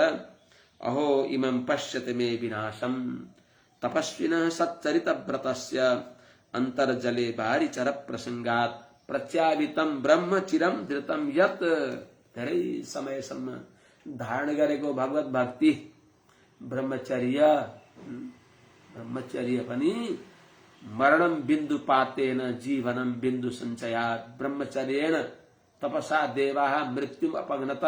अहो इमं पश्यते मे विनाशम तपस्विनः सच्चरित व्रतस्य अन्तर्जले बारिचर प्रसंगात प्रत्यावितम ब्रह्म चिरम धृतम यत। धेरै समयसम्म धारण गरेको भगवत भक्ति ब्रह्मचर्य पनि मरणम बिन्दु पातेन जीवनम बिन्दु संचयात। ब्रह्मचर्येण तपसा देवाः मृत्युम अपगनत।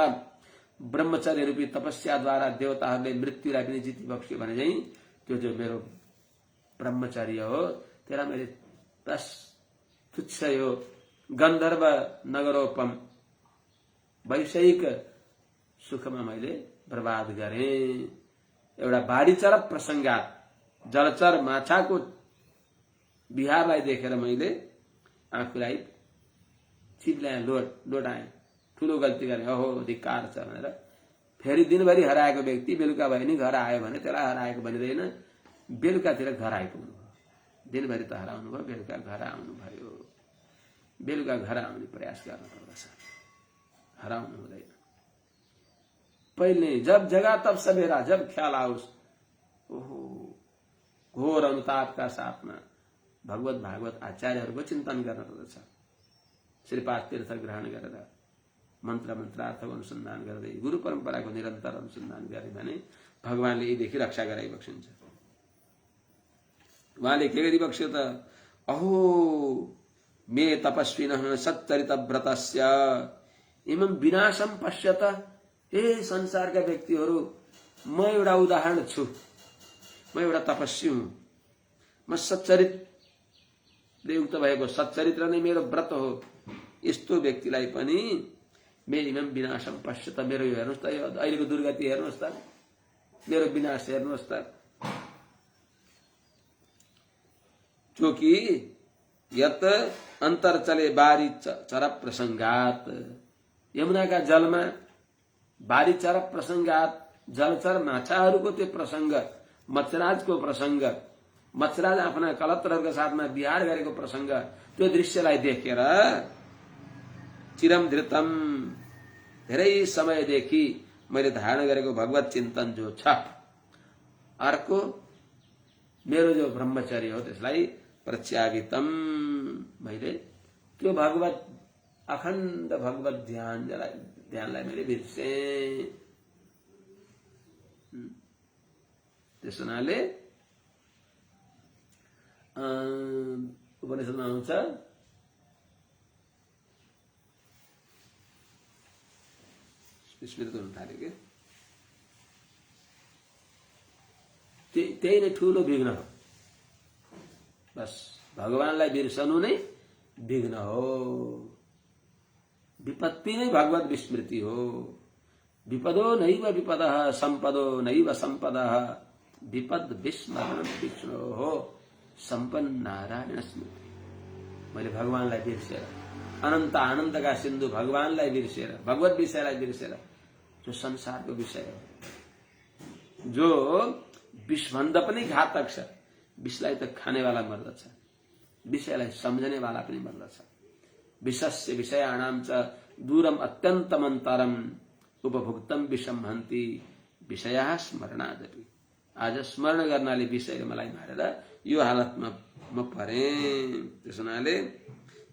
ब्रह्मचर्य रूपी तपस्या द्वारा देवताहरूले मृत्युलाई पनि जितिबक्स्यो भने चाहिँ त्यो जो मेरो ब्रह्मचर्य हो त्यसलाई मैले बस तुच्छ यो गन्धर्व नगरोपम वैषयिक सुखमा मैले बर्बाद गरेँ। एउटा बारीचर प्रसंगात जलचर माछाको बिहारलाई देखेर मैले आफूलाई चिप्ल्याएँ, लोटाएँ, ठूलो गल्ती गरेँ, अहो धिक्कार छ भनेर। फेरि दिनभरि हराएको व्यक्ति बेलुका भयो नि घर आयो भने त्यसलाई हराएको भनिँदैन, बेलुकातिर घर आइपुग्नु भयो। दिनभरि त हराउनु भयो, बेलुका घर आउनु भयो। बेलुका घर आउने प्रयास गर्नुपर्दछ, हराउनु हुँदैन। पहिले जब जगा तब सवेरा, जब ख्याल आओस्। ओहो घोर अनुतापका साथमा भगवत भागवत आचार्यहरूको चिन्तन गर्न पर्दछ। श्रीपाद तीर्थ ग्रहण गरेर मन्त्रार्थको अनुसन्धान गर्दै गुरु परम्पराको निरन्तर अनुसन्धान गरे भने भगवानले यीदेखि रक्षा गराइबक्सिन्छ। उहाँले के गरिबक्स्यो त? अहो मे तपस्विनः सच्चरित व्रतस्य इमं विनाशम पश्यत। हे संसारका व्यक्तिहरू, म एउटा उदाहरण छु। म एउटा तपस्वी हुँ। म सच्चरित्रले युक्त भएको, सच्चरित्र नै मेरो व्रत हो। यस्तो व्यक्तिलाई पनि मेरिमम विनाशम पश्यत। मेरो यो हेर्नुहोस् त, यो अहिलेको दुर्गति हेर्नुहोस् त, मेरो विनाश हेर्नुहोस् त। जो कि यत अंतर चले बारी चर प्रसंगात। यमुनाका जलमा बारी चर प्रसंगात जलचर माछाहरूको त्यो प्रसंग, मत्स्यराजको प्रसंग, मत्स्यराज आफ्ना कलत्रहरूका साथमा विहार गरेको प्रसंग, त्यो दृश्यलाई देखेर चिरम धृतम, धेरै समयदेखि मैले धारण गरेको भगवत चिन्तन जो छ, अर्को मेरो जो ब्रह्मचर्य हो त्यसलाई प्रत्यावितम, मैले त्यो भगवत अखण्ड भगवत ध्यानलाई मैले बिर्सेँ। त्यस हुनाले उपनिषदमा आउँछ स्मृत हुन थाल्यो कि त्यही नै ठूलो विघ्न हो। बस भगवानलाई बिर्सनु नै विघ्न हो। विपत्ति नै भगवत विस्मृति हो। विपदो नैव विपदः संपदो नैव संपदः विपद विस्मरण विष्णु हो संपन्न नारायण स्मृति। मैले भगवानलाई बिर्सेर, अनन्त आनन्दका सिन्धु भगवानलाई बिर्सेर, भगवत विषयलाई बिर्सेर, जो संसारको विषय हो, जो विषभन्दा पनि घातक छ। विषलाई त खानेवाला मर्दछ, विषयलाई सम्झनेवाला पनि मर्दछ। विषस्य विषयाणाम च दूरम अत्यन्तमन्तरम उपभुक्तम विषम हन्ति विषया स्मरणादपि। आज स्मरण गर्नाले विषय मलाई मारेर यो हालतमा म परेँ। त्यस हुनाले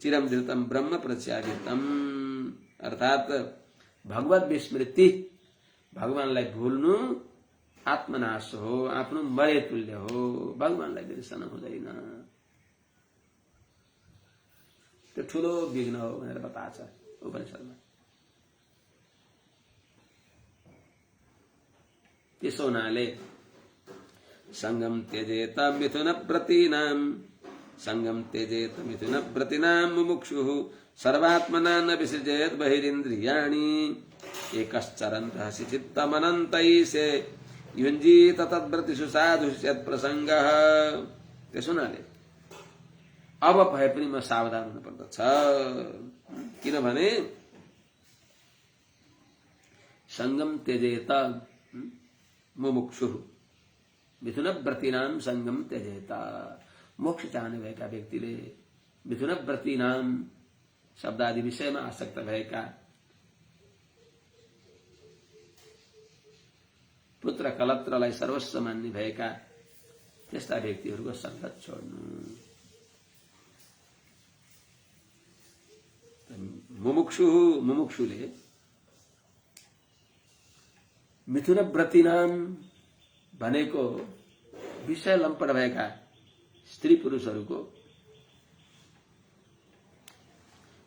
चिरम धृतम ब्रह्म प्रत्यावितम, अर्थात भगवत विस्मृति, भगवानलाई भुल्नु आत्मनाश हो, आफ्नो मरे तुल्य हो। भगवानलाई बिर्सन हुँदैन, त्यो ठूलो विघ्न हो भनेर बताएको छ उपनिषदमा। त्यसो हुनाले संगम त्यजेत मिथुन व्रतीनाम, संगम त्यजेत मिथुन व्रतीनाम मुमुक्षुः सर्वात्मना न विसृजेत बहिरिन्द्रियाणि एकश्चरन् रहसि चित्तमनन्तैसे युञ्जीत तद्व्रतिषु साधुष्यत् प्रसङ्गः। त्यसो हुनाले अब भए पनि म सावधान हुनुपर्दछ, किनभने संगम त्यजेत मुमुक्षु मिथुन व्रतीनाम संगम त्यजेत। मोक्ष चाहने भएका व्यक्तिले मिथुन व्रतीनाम शब्द आदि विषयमा आसक्त भएका, पुत्र कलत्रलाई सर्वस्व मान्ने भएका त्यस्ता व्यक्तिहरूको संगत छोड्नु। मुमुक्षुले मिथुन व्रतीनाम भनेको विषय लम्पट भएका स्त्री पुरुषहरूको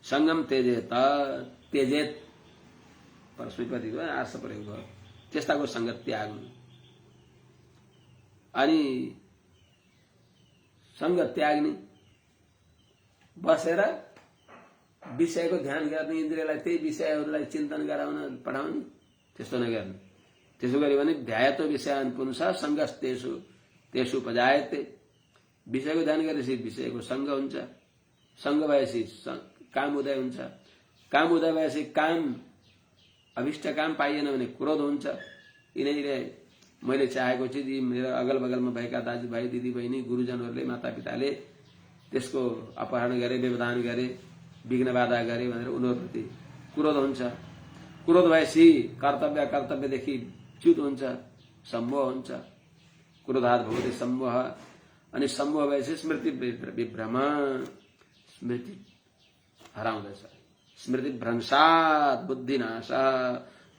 संगम त्यजेत परस्मैपतिको आर्ष प्रयोग भयो, त्यस्ताको संगत त्याग्नु। अनि संगत त्याग्ने बसेर विषयको ध्यान गर्ने, इन्द्रियलाई त्यही विषयहरूलाई चिन्तन गराउन पठाउने, त्यस्तो नगर्नु। त्यसो गऱ्यो भने ध्यायतो विषयान् पुंसः संगस्तेषु तेषु उपजायते। विषयको ध्यान गरेपछि विषयको संग हुन्छ, संग भएपछि काम उदय हुन्छ, काम उदय भएपछि काम अभिष्ट काम पाइएन भने क्रोध हुन्छ। यिनीहरूले मैले चाहेको चिज मेरो अगल बगलमा भएका दाजुभाइ दिदीबहिनी गुरुजनहरूले मातापिताले त्यसको अपहरण गरे, व्यवधान गरे, विघ्न बाधा गरे भनेर उनीहरूप्रति क्रोध हुन्छ। क्रोध भएपछि कर्तव्यदेखि च्युत हुन्छ, सम्मोह हुन्छ। क्रोधात् भवति सम्मोह। अनि सम्मोह भएपछि स्मृति विभ्रम, स्मृति हराउँदछ। स्मृति भ्रंशात् बुद्धिनाश,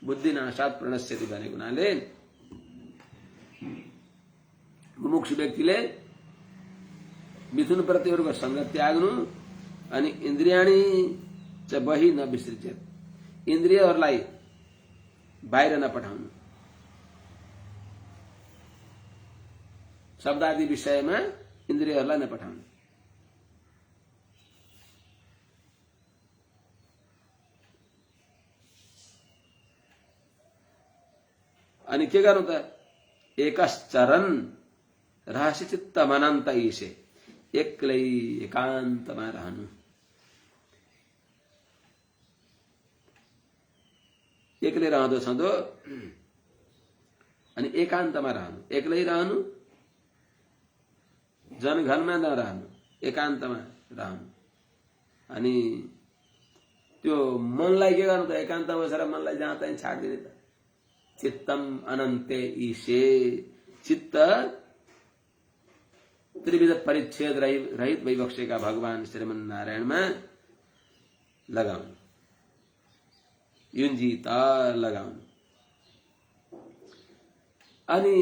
बुद्धिनाशात् प्रणश्यति भनेको हुनाले मुमुक्षु व्यक्तिले मिथुन व्रतीहरूको संगत त्याग्नु। अनि इन्द्रियाणी च बहि न विसृजेत, इन्द्रियहरूलाई बाहिर नपठाउनु। शब्दादि विषयमा इन्द्रियहरूलाई नपठाउनु। अनि के गर्नु त? एकश्चरन रहस्य चित्त मनन्त ईशे, एक्लै एकान्तमा रहनु। एक्लै रहँदो छँदो अनि एकान्तमा रहनु। एक्लै रहनु, जनघनमा नरहनु, एकान्तमा रहनु। अनि त्यो मनलाई के गर्नु त? एकान्तमा बसेर मनलाई जहाँ तहीँ छाड्दिने त। चित्तम अनन्ते ईशे, चित्त त्रिविध परिच्छेद रहित वैवक्षेका भगवान श्रीमन नारायणमा लगाउनु, युञ्जित लगाउनु। अनि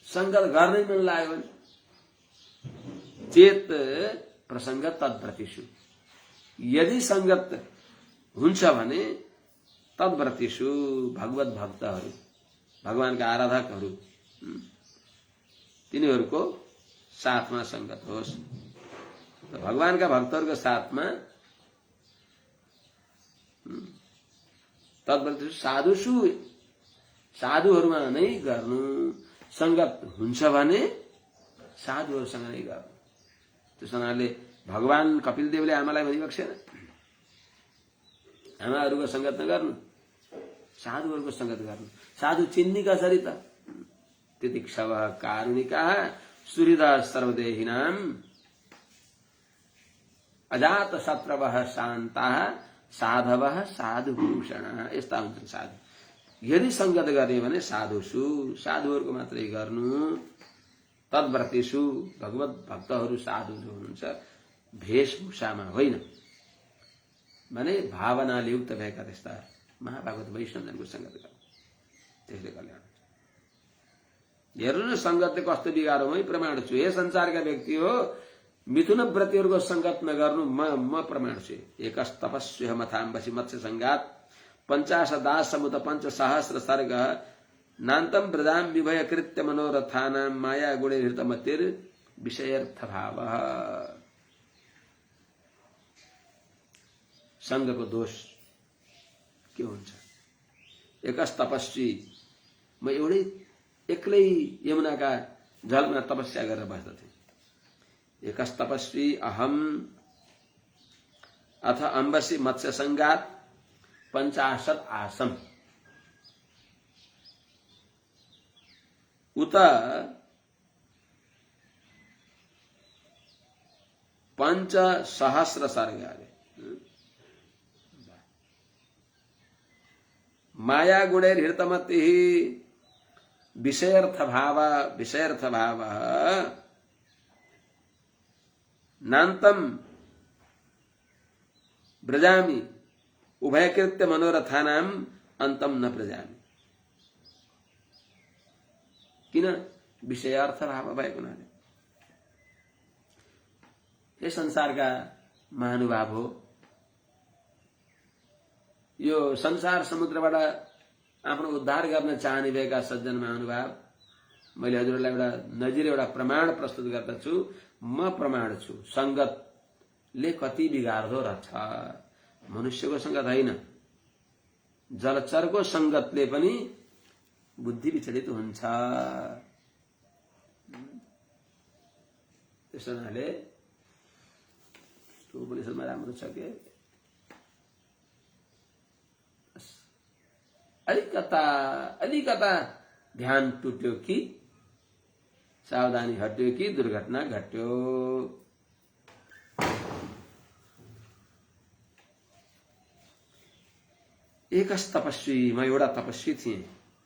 संगत गर्नै मन लाग्यो भने चेत प्रसंग तद्व्रतिषु, यदि संगत हुन्छ भने तद्व्रतिषु भगवत भक्तहरू, भगवानका आराधकहरू, तिनीहरूको साथमा संगत होस्। भगवानका भक्तहरूको साथमा तद्व्रतिषु साधुषु, साधुहरूमा नै गर्नु। संगत हुन्छ भने साधुहरूसँग नै गर्नु। त्यस कारणले भगवान कपिलदेवले आमालाई भनिबक्सेन, आमाहरूको संगत नगर्नु, साधुहरूको संगत गर्नु। साधु चिन्नी कसरी त? तितिक्षव कारुणिका सुहृदा सर्वदेहिनाम अजात शत्रवः शान्ता साधवः साधुभूषण। यस्ता हुन्छन् साधु। यदि संगत गर्ने भने साधुषु, साधुहरूको मात्रै गर्नु। तद्व्रतिषु, भगवत भक्तहरू साधु जो हुनुहुन्छ भेषभूषामा होइन भने भावनाले युक्त भएका त्यस्ता महाभागवत वैष्णवजनको संगत गर्नु, त्यसले कल्याण। हेर्नु न संगतले कस्तो बिगारौँ है प्रमाण छु। हे संसारका व्यक्ति हो, मिथुन व्रतीहरूको संगत नगर्नु म प्रमाण छु। एकस्तपस्व मथाम्बसी मत्स्य संगात 50 दास समुत 5 सहस्र सर्ग नान्तम व्रजाम विभय कृत्य मनोरथानां माया गुणे हृतमतिर विषयर्थ भाव। संगको दोष के हुन्छ? एकस तपस्वी, म एउटै एक्लै यमुनाका जलमा तपस्या गरेर बस्दथे। एकस तपस्वी अहम अथ अम्बसी मत्स्य संगात 50 आसम उत 5,000 सर्गाले माया गुणैर्हृतमति विषयर्थ भाव नान्तम ब्रजामि उभयकृत्य मनोरथानाम अंतम न ब्रजामि। किन विषयार्थ भाव भएको हुनाले यो संसारका महानुभाव हो। यो संसार समुद्रबाट आफ्नो उद्धार गर्न चाहने भएका सज्जन महानुभाव, मैले हजुरहरूलाई एउटा नजिर एउटा प्रमाण प्रस्तुत गर्दछु। म प्रमाण छु, संगतले कति बिगार्दो रहेछ। मनुष्यको संगत होइन, जलचरको संगतले पनि बुद्धि विचलित हुन्छ। त्यसो हुनाले उपनिषदमा राम्रो छ के अलिकता ध्यान टुट्यो कि सावधानी हट्यो कि दुर्घटना घट्यो। एकस तपस्वी, म एउटा तपस्वी थिएँ,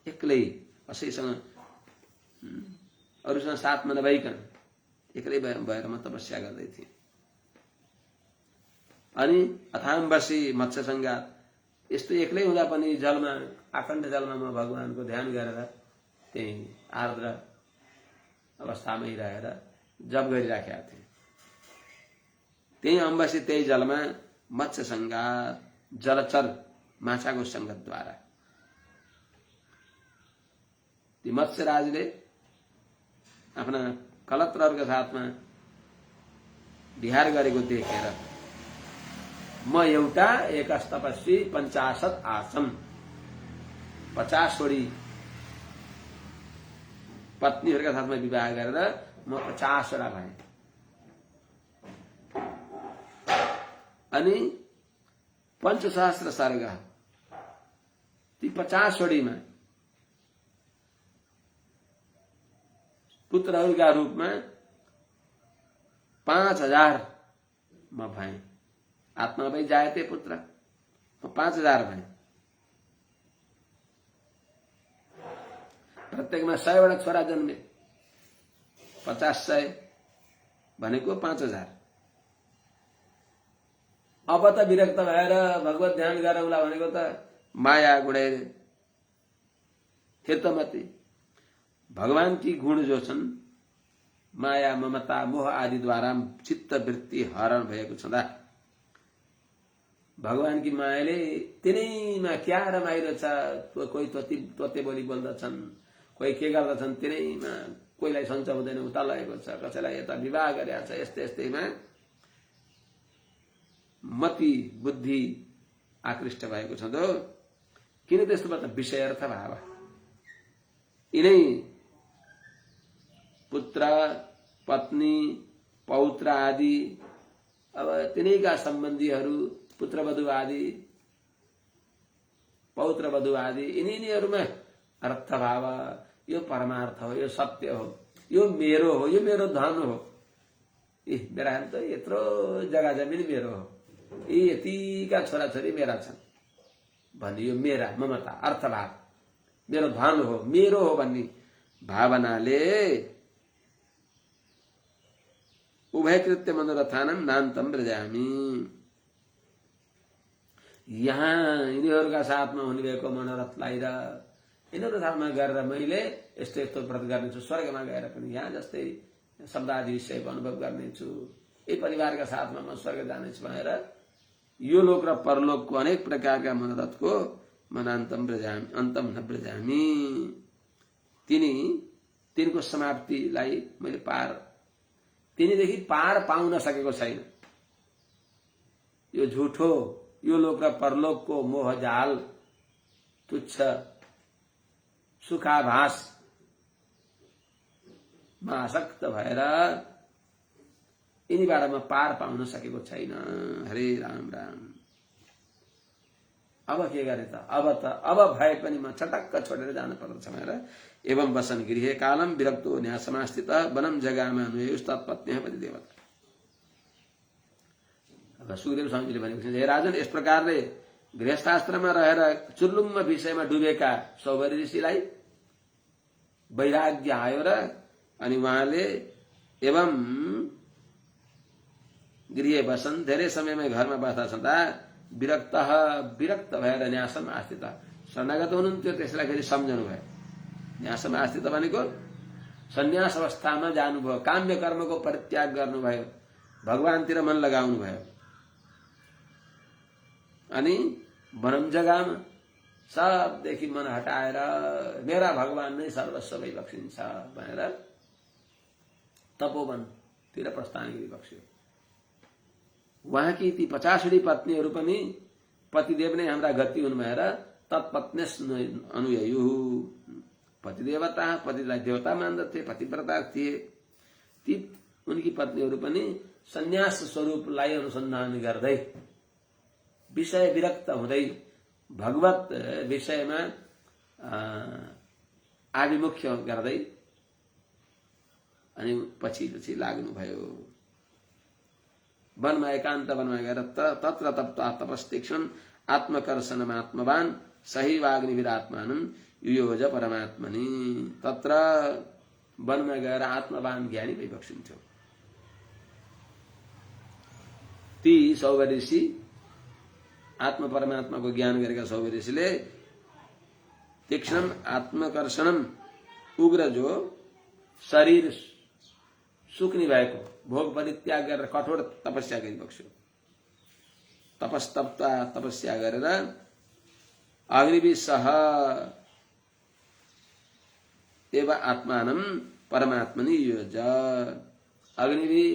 एक्लै, कसैसँग अरूसँग साथमा नभइकन एक्लै भएर म तपस्या गर्दै थिएँ। अनि अथाम्बसी मत्स्य संगात, यस्तो एक्लै हुँदा पनि जलमा, आखण्ड जलमा म भगवानको ध्यान गरेर त्यही आर्द्र अवस्थामै रहेर जप गरिराखेका थिएँ। त्यही अम्बसी, त्यही जलमा मत्स्य संगात, जलचर माछाको संगतद्वारा ती मत्स्यराजले आफ्ना कलत्रहरूका साथमा विहार गरेको देखेर म एउटा एकस तपस्वी 50 आसम, 50 वटी पत्नीहरूका साथमा विवाह गरेर म 50 वटा भएँ। अनि 5,000 सर्ग, ती 50 वटीमा पुत्रहरूका रूपमा 5,000 म भएँ। आत्मा भई जायते पुत्र, म 5,000 भएँ। प्रत्येकमा 100 वटा छोरा जन्मे, 50-100 भनेको 5,000। अब त विरक्त भएर भगवत ध्यान गरौँला भनेको त माया गुणैर हितमति, भगवान की गुण जो छन्, माया ममता मोह आदिद्वारा चित्त वृत्ति हरण भएको छँदा भगवान की मायाले तिनैमा क्या रमाइलो छ। कोही तोते बोली बोल्दछन्, कोही के गर्दछन्, तिनैमा कोहीलाई सञ्च हुँदैन उता लगेको छ, कसैलाई यता विवाह गरेको छ। यस्तैमा मति बुद्धि आकृष्ट भएको छ। दो किन त्यस्तोबाट विषयार्थ भाव, यिनै पुत्र पत्नी पौत्र आदि, अब तिनैका सम्बन्धीहरू पुत्रवधु आदि पौत्रवधु आदि, यिनीहरूमा अर्थभाव, यो परमार्थ हो, यो सत्य हो, यो मेरो हो, यो मेरो धन हो, मेरा त यत्रो जग्गा जमिन मेरो हो, यतिका छोराछोरी मेरा छन् भन्ने यो मेरा ममता अर्थभाव, मेरो धन हो, मेरो हो भन्ने भावनाले उभयकृत्य मनोरथानम नान्तम ब्रजामि, यहाँ यिनीहरूका साथमा हुने भएको मनोरथलाई र यिनीहरूको साथमा गरेर मैले यस्तो यस्तो व्रत गर्नेछु, स्वर्गमा गएर पनि यहाँ जस्तै शब्दादि विषयको अनुभव गर्नेछु, यही परिवारका साथमा म स्वर्ग जानेछु भनेर यो लोक र परलोकको अनेक प्रकारका मनोरथको मनान्तम ब्रजामि अन्तम न ब्रजामि, तिनको समाप्तिलाई मैले तिनीदेखि पार पाउन सकेको छैन। यो झुठो, यो लोक र परलोकको मोह जाल, तुच्छ सुखाभास मा आसक्त भएर यिनीबाट म पार पाउन सकेको छैन। हरे राम राम। अब के गरे त अब भए पनि म चटक्क छोडेर जानु पर्दछ भनेर एवं वसन गृहे कालम विरक्तो न्यासमास्थित वनम जगामा अनुयुस्तत्पत्न्यः पति देवता। अब सुखदेव स्वामीले भनेको छ, हे राजन, यस प्रकारले गृहस्थाश्रममा रहेर चुर्लुम्म विषयमा डुबेका सौभरी ऋषिलाई वैराग्य आयो र अनि उहाँले एवं गृहे बसन धेरै समयमै घरमा बस्दा छँदा विरक्त भएर न्यासम आस्थित शरणागत हुनुहुन्थ्यो, त्यसलाई फेरि सम्झनु भयो। न्यासम आस्थित भनेको सन्यास अवस्थामा जानुभयो, काम्य कर्मको परित्याग गर्नुभयो, भगवानतिर मन लगाउनु भयो। अनि वनम जगामा सबदेखि मन हटाएर मेरा भगवान नै सर्वस्व भइबक्सिन्छ भनेर तपोवनतिर प्रस्थान गरिबक्स्यो। उहाँकी ती 50 पत्नीहरू पनि पतिदेव नै हाम्रा गति हुनु भएर तत्पत्नेस अनुययु, पतिदेवता, पतिलाई देवता मान्दथे, पतिव्रता थिए। ती उनकी पत्नीहरू पनि सन्यास स्वरूपलाई अनुसन्धान गर्दै विषय विरक्त हुँदै भगवत विषयमा आभिमुख्य गर्दै अनि पछि लाग्नुभयो। वनमा एकान्त वनमा गएर तत्र तप्त्वा तपस्तीक्ष्णम् आत्मकर्षणम् आत्मवान् सहीवाग्निभिरात्मानं युयोज परमात्मनि। तत्र वनमा गएर आत्मवान ज्ञानी भइबक्सिन्थ्यो। ती सौभरी ऋषि आत्म परमात्माको ज्ञान गरेका सौभरी ऋषिले तीक्ष्णम आत्मकर्षणम, उग्र जो शरीर सुक्ने भएको भोग परित्याग गरेर कठोर तपस्या गरिबक्स्यो। तपस्तप्ता तपस्या गरेर अग्निभिः सह एव आत्मानं परमात्मनि युयोज। अग्निभिः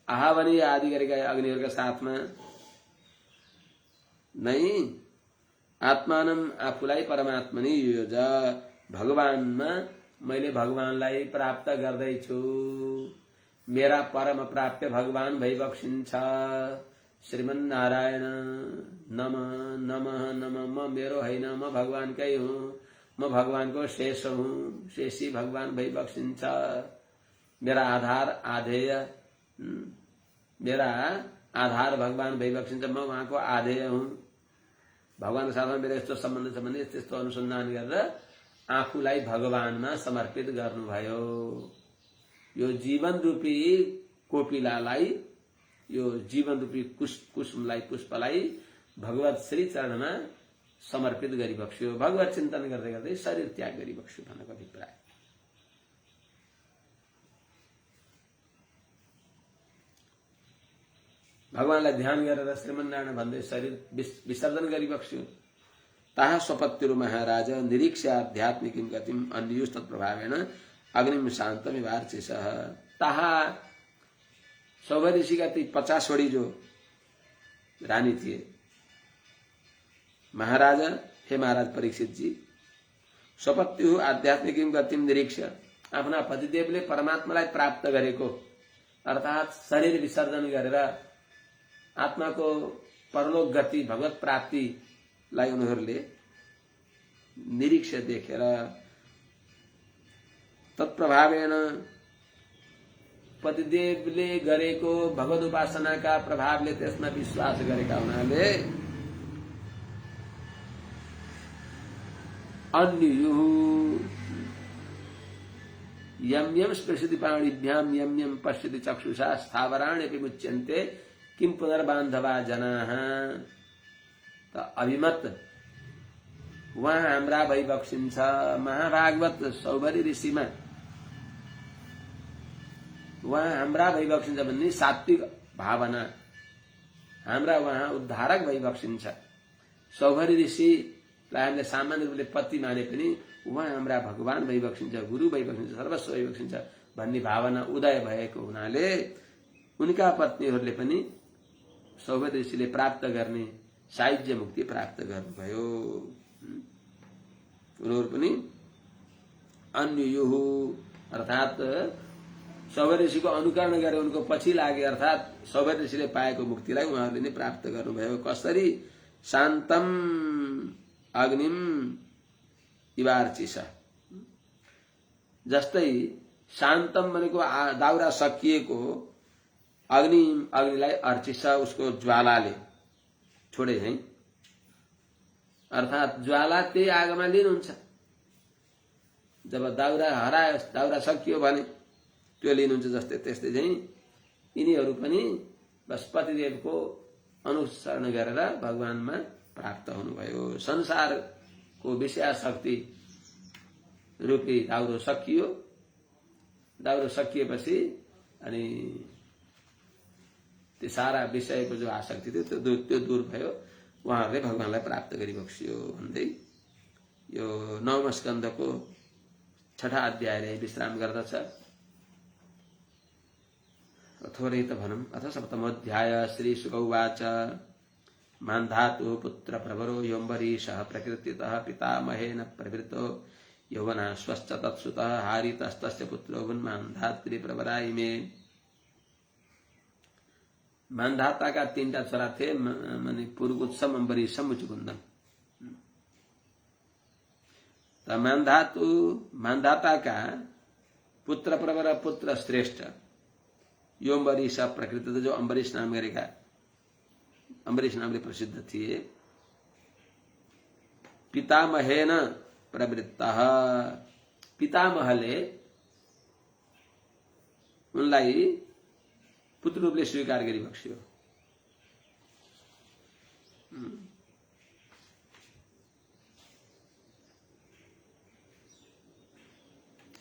आहावनी आदि गरेका अग्निहरूका साथमा नै आत्मानं आफूलाई परमात्मनि युयोज, भगवानमा मैले भगवानलाई प्राप्त गर्दैछु, मेरा परम प्राप्य भगवान भइबक्सिन्छ। श्रीमन्नारायण नमः नमः नमः। म मेरो होइन, म भगवानकै हुँ, म भगवानको शेष हुँ, शेषी भगवान भइबक्सिन्छ। मेरा आधार आधेय, मेरा आधार भगवान भइबक्सिन्छ, म उहाँको आधेय हुँ। भगवानको साथमा मेरो यस्तो सम्बन्ध छ भने त्यस्तो अनुसन्धान गरेर आफूलाई भगवानमा समर्पित गर्नुभयो। यो जीवन रूपी कोपिलालाई, यो जीवन रूपी कुसुमलाई, पुष्पलाई भगवत श्री चरणमा समर्पित गरिबक्स्यो। भगवत चिन्तन गर्दै गर्दै शरीर त्याग गरिबक्स्यो भन्नको अभिप्राय। भगवानलाई ध्यान गरेर श्रीमन्नारायण भन्दै शरीर विसर्जन गरिबक्स्यो। ताहा स्वपत्युरु महाराज निरीक्ष्य आध्यात्मिकीं गतिम अन्युस्तत्प्रभावेन अग्निम शान्तमिवार्चिसः। ताहा सौभरी ऋषिका ती 50 जो रानी थिए। महाराज, हे महाराज परीक्षित जी, स्वपत्यु आध्यात्मिकीं गतिम निरीक्ष्य, आफ्ना पतिदेवले परमात्मालाई प्राप्त गरेको अर्थात शरीर विसर्जन गरेर आत्माको परलोक गति भगवत प्राप्तिलाई उनीहरूले निरीक्ष्य देखेर तत्प्रभावेन पतिदेवले गरेको भगवत उपासनाका प्रभावले त्यसमा विश्वास गरेका हुनाले अन्युः यम यम स्पृशति पाणिभ्याम यम यम पश्यति चक्षुषा स्थावराण्यपि मुच्यन्ते किम पुनर्बान्धवा जनाः। त अभिमत वहाँ हाम्रा भइबक्सिन्छ। महाभागवत सौभरी ऋषिमा वहाँ हाम्रा भइबक्सिन्छ भन्ने सात्विक भावना, हाम्रा वहाँ उद्धारक भइबक्सिन्छ। सौभरी ऋषिलाई हामीले सामान्य रूपले पति माने पनि उहाँ हाम्रा भगवान भइबक्सिन्छ, गुरु भइबक्सिन्छ, सर्वस्व भइबक्सिन्छ भन्ने भावना उदय भएको हुनाले उनका पत्नीहरूले पनि सौभरी ऋषिले प्राप्त गर्ने सायुज्य मुक्ति प्राप्त गर्नुभयो। उनीहरू पनि अन्युः अर्थात सौभरी ऋषिको अनुकरण गरे, उनको पछि लागे, अर्थात सौभरी ऋषिले पाएको मुक्तिलाई उहाँहरूले नै प्राप्त गर्नुभयो। कसरी शान्तम अग्निम इवार्चिसा। जस्तै शान्तम भनेको दाउरा सकिएको, अग्निलाई अर्चिसा उसको ज्वालाले छोडे है, अर्थात ज्वाला त्यही आगोमा लिनुहुन्छ। जब दाउरा हरायो, दाउरा सकियो भने त्यो लिनुहुन्छ। जस्तै त्यस्तै चाहिँ यिनीहरू पनि बस पतिदेवको अनुसरण गरेर भगवानमा प्राप्त हुनुभयो। संसारको विषयाशक्ति रूपी दाउरो सकियो। दाउरो सकिएपछि अनि त्यो सारा विषयको जो आसक्ति थियो त्यो दूर भयो। उहाँहरूले भगवानलाई प्राप्त गरिबक्सियो भन्दै यो 9औं स्कन्धको 6ठा अध्यायले विश्राम गर्दछ। थोरै त भनौं। अथ 7मोऽध्याय। श्री शुक उवाच मान्धातु पुत्र प्रवरो योऽम्बरीशः प्रकृतितः पितामहेन प्रवृतो यौवनाश्वश्च तत्सुतः हारितस्तस्य पुत्रो मान्धात्री प्रवरा इमे। मान्धाता का 3टा छोरा थे, माने पुरुगुत्सम, अम्बरीशम, मुचुकुन्दम। मान्धाता का पुत्र प्रवर, पुत्र श्रेष्ठ यो अम्बरीश प्रकृति, जो अम्बरीश नाम गरेका, अम्बरीश नामले प्रसिद्ध थिए। पितामहेन प्रवृत्तः, पितामहले उनलाई पुत्र रूपले स्वीकार गरिबक्सियो।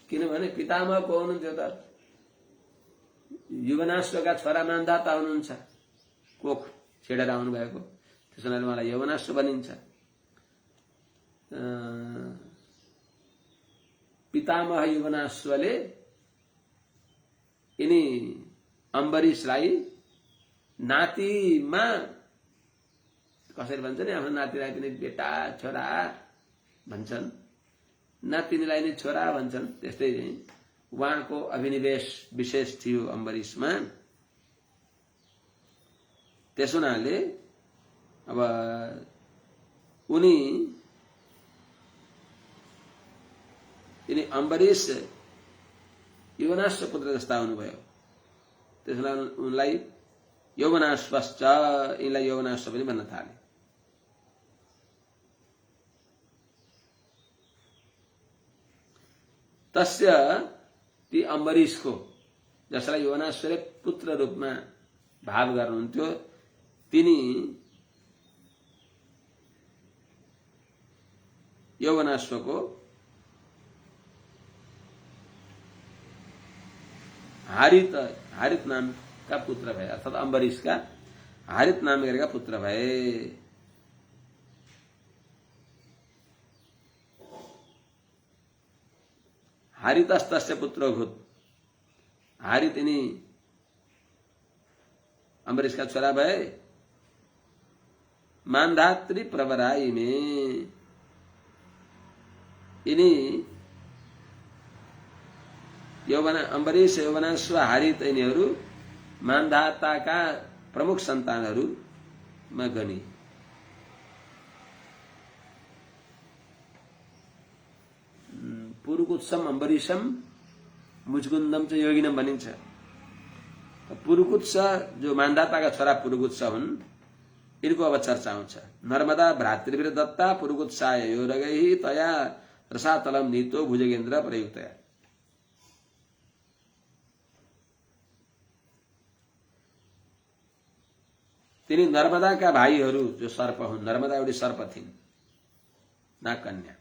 किनभने पितामह को हुनुहुन्थ्यो त यौवनाश्वका छोरा मान्धाता हुनुहुन्छ, कोख छेडेर आउनु भएको, त्यसैले उहाँलाई यौवनाश्व भनिन्छ। पितामह यौवनाश्वले यिनी अम्बरीशलाई नातिमा कसरी भन्छ नि, आफ्नो नातिलाई पनि बेटा छोरा भन्छन्, नातिनीलाई नै छोरा भन्छन्। त्यस्तै उहाँको अभिनिवेश विशेष थियो अम्बरीशमा। त्यस हुनाले अब यिनी अम्बरीश यौवनाश्व पुत्र जस्ता हुनुभयो। त्यसलाई उनलाई यौवनाश्वश्च, यिनलाई यौवनाश्व पनि भन्न थाले। तस्य, ती अम्बरीशको, जसलाई यौवनाश्वले पुत्र रूपमा भाव गर्नुहुन्थ्यो, तिनी यौवनाश्वको हारित नाम का पुत्र भए, अर्थात अम्बरीश का हारित नाम गरेका पुत्र भए। हारितस्तस्य पुत्रो भूत, हारित यिनी अम्बरीश का छोरा भए। मान्धात्री प्रवरा इमे, यिनी अम्बरीश यौवनाश्व हारित यिनीहरू मान्धाताका प्रमुख सन्तानहरूमा गनी। पुरुकुत्सम, अम्बरीशम, मुचकुन्दम चाहिँ योगिनम भनिन्छ। पुरुकुत्स जो मान्धाताका छोरा पुरुकुत्स हुन्, यिनको अब चर्चा हुन्छ। नर्मदा भ्रातृवीर दत्ता पुरुकुत्साय योरगैः तया रसातलम नीतो भुजगेन्द्र प्रयुक्तया। तिनी नर्मदाका भाइहरू जो सर्प हुन्, नर्मदा एउटी सर्प थिइन्, नागकन्या।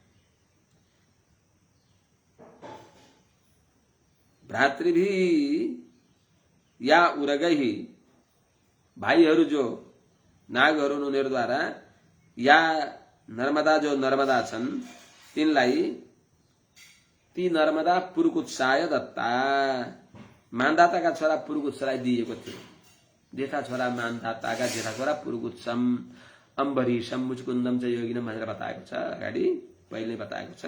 भ्रातृभी या उरगही, भाइहरू जो नागहरू हुन् उनीहरूद्वारा, या नर्मदा जो नर्मदा छन् तिनलाई ती नर्मदा पुरुकुत्साय दत्ता, मान्धाताका छोरा पुरुकुत्सलाई दिएको थियो। जेठा छोरा मान्धाताका जेठा छोरा पुरुकुत्सम, अम्बरीशम, मुचकुन्दम चाहिँ योगिनम भनेर बताएको छ, अगाडि पहिले बताएको छ।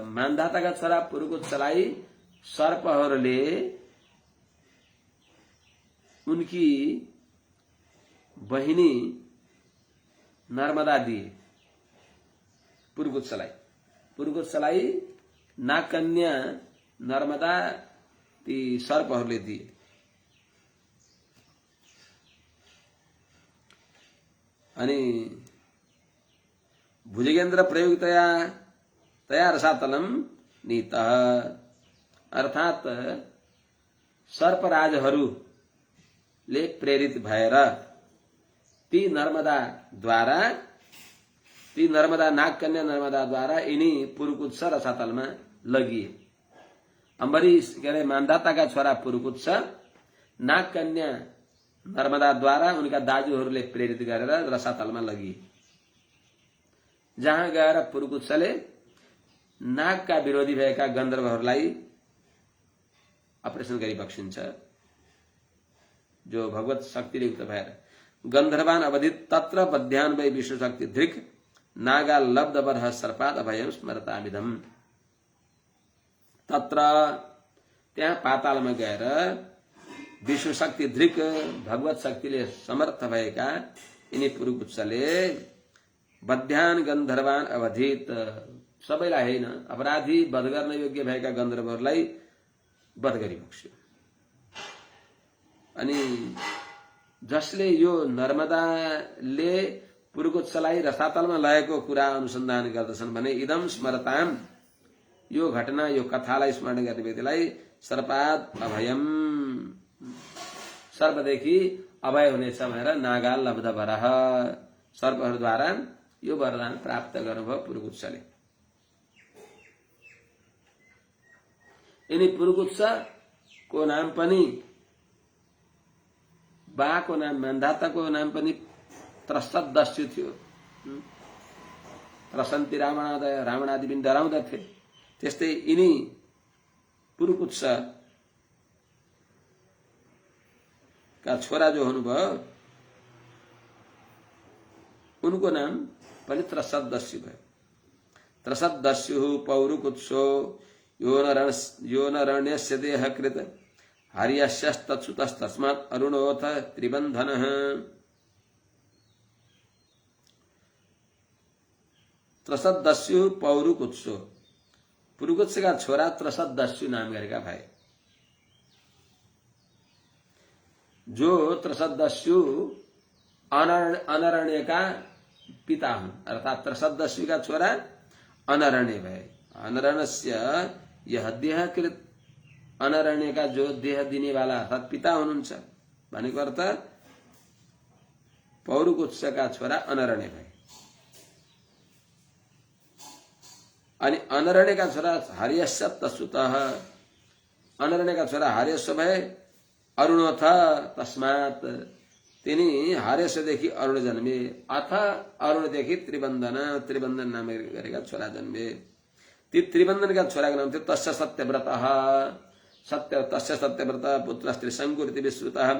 मान्धाताका छोरा पुरुकुत्सलाई सर्पहरूले उनकी बहिनी नर्मदा दिए पुरकुत्सलाई नागकन्या नर्मदा ती सर्पहरूले दिए। अनि भुजगेन्द्र प्रयोगतया तया रसातलम नीतः, अर्थात सर्पराजहरूले प्रेरित भएर ती नर्मदा नागकन्या नर्मदाद्वारा यिनी पुरुकुत्स रसातलमा लगिए। अम्बरीश के अरे मान्धाताका छोरा पुरुकुत्स नागकन्या नर्मदाद्वारा उनका दाजुहरूले प्रेरित गरेर रसातलमा लगिए। जहाँ गएर पुरुकुत्सले नागका विरोधी भएका गन्धर्वहरूलाई अपरेसन गरी बक्सिन्छ। जो भगवत शक्तिले युक्त भएर गन्धर्वान अवधित तत्र बध्यान वै विष्णु शक्ति धृक नागा लब्ध बरह सर्पात अभयम स्मरतामिदम। तत्र त्यहाँ पातालमा गएर विष्णु शक्ति धृक भगवत शक्तिले समर्थ भएका यिनी पुरुकुत्सले बध्यान गन्धर्वान अवधित सबैलाई होइन अपराधी वध गर्न योग्य भएका गन्धर्वहरूलाई वध गरी बक्स्यो। अनि जसले यो नर्मदाले पुरुकुत्सलाई रसातलमा लगेको कुरा अनुसन्धान गर्दछन् भने इदम स्मरताम, यो घटना यो कथालाई स्मरण गर्ने व्यक्तिलाई सर्पात अभयम, सर्पदेखि अभय हुनेछ भनेर नागा लब्ध वरह, सर्पहरूद्वारा यो वरदान प्राप्त गर्नुभयो पुरुकुत्सले। यिनी पुरुकुत्सको नाम पनि बाको नाम मान्धाताको नाम पनि त्रसदस्यु थियो। त्रसन्ती रावणादि पनि डराउँदथे। त्यस्तै यिनी पुरुकुत्स का छोरा जो हुनुभयो उनको नाम पनि त्रसदस्यु भयो। त्रसदस्यु पौरुकुत्सो यो न रण्यस्य देहकृत हर्यश्यस्तच्छुतस्तस्मात् अरुणोऽथ त्रिबन्धनः। त्रसदस्यु पौरुकुत्सो, पुरुकुत्स का छोरा त्रसदस्यु नाम गरेका भए। जो त्रसदस्यु अनरण्य का पिता हुन्, अर्थात त्रसदस्यु का छोरा अनरण्य भए। अनरण्यस्य यह देहकृत, अनरण्य का जो देह दिने वाला अर्थात पिता हुनुहुन्छ भनेको अर्थ पौरुकुत्स का छोरा अनरण्य भए। अनि अनरण्य का छोरा हर्यश्व तत्सुतः, अनरण्य का छोरा हर्यश्व भए। अरुणोथ तस्मात्, तिनी हर्यश्वदेखि अरुण जन्मे। अथ अरुणदेखि त्रिबन्धन, त्रिबन्धन नाम गरेका छोरा जन्मे। ती त्रिबन्धन का छोरा का नाम थियो तस्य सत्यव्रत। तस्य सत्यव्रत पुत्रस्त्रिशङ्कुरिति विश्रुतः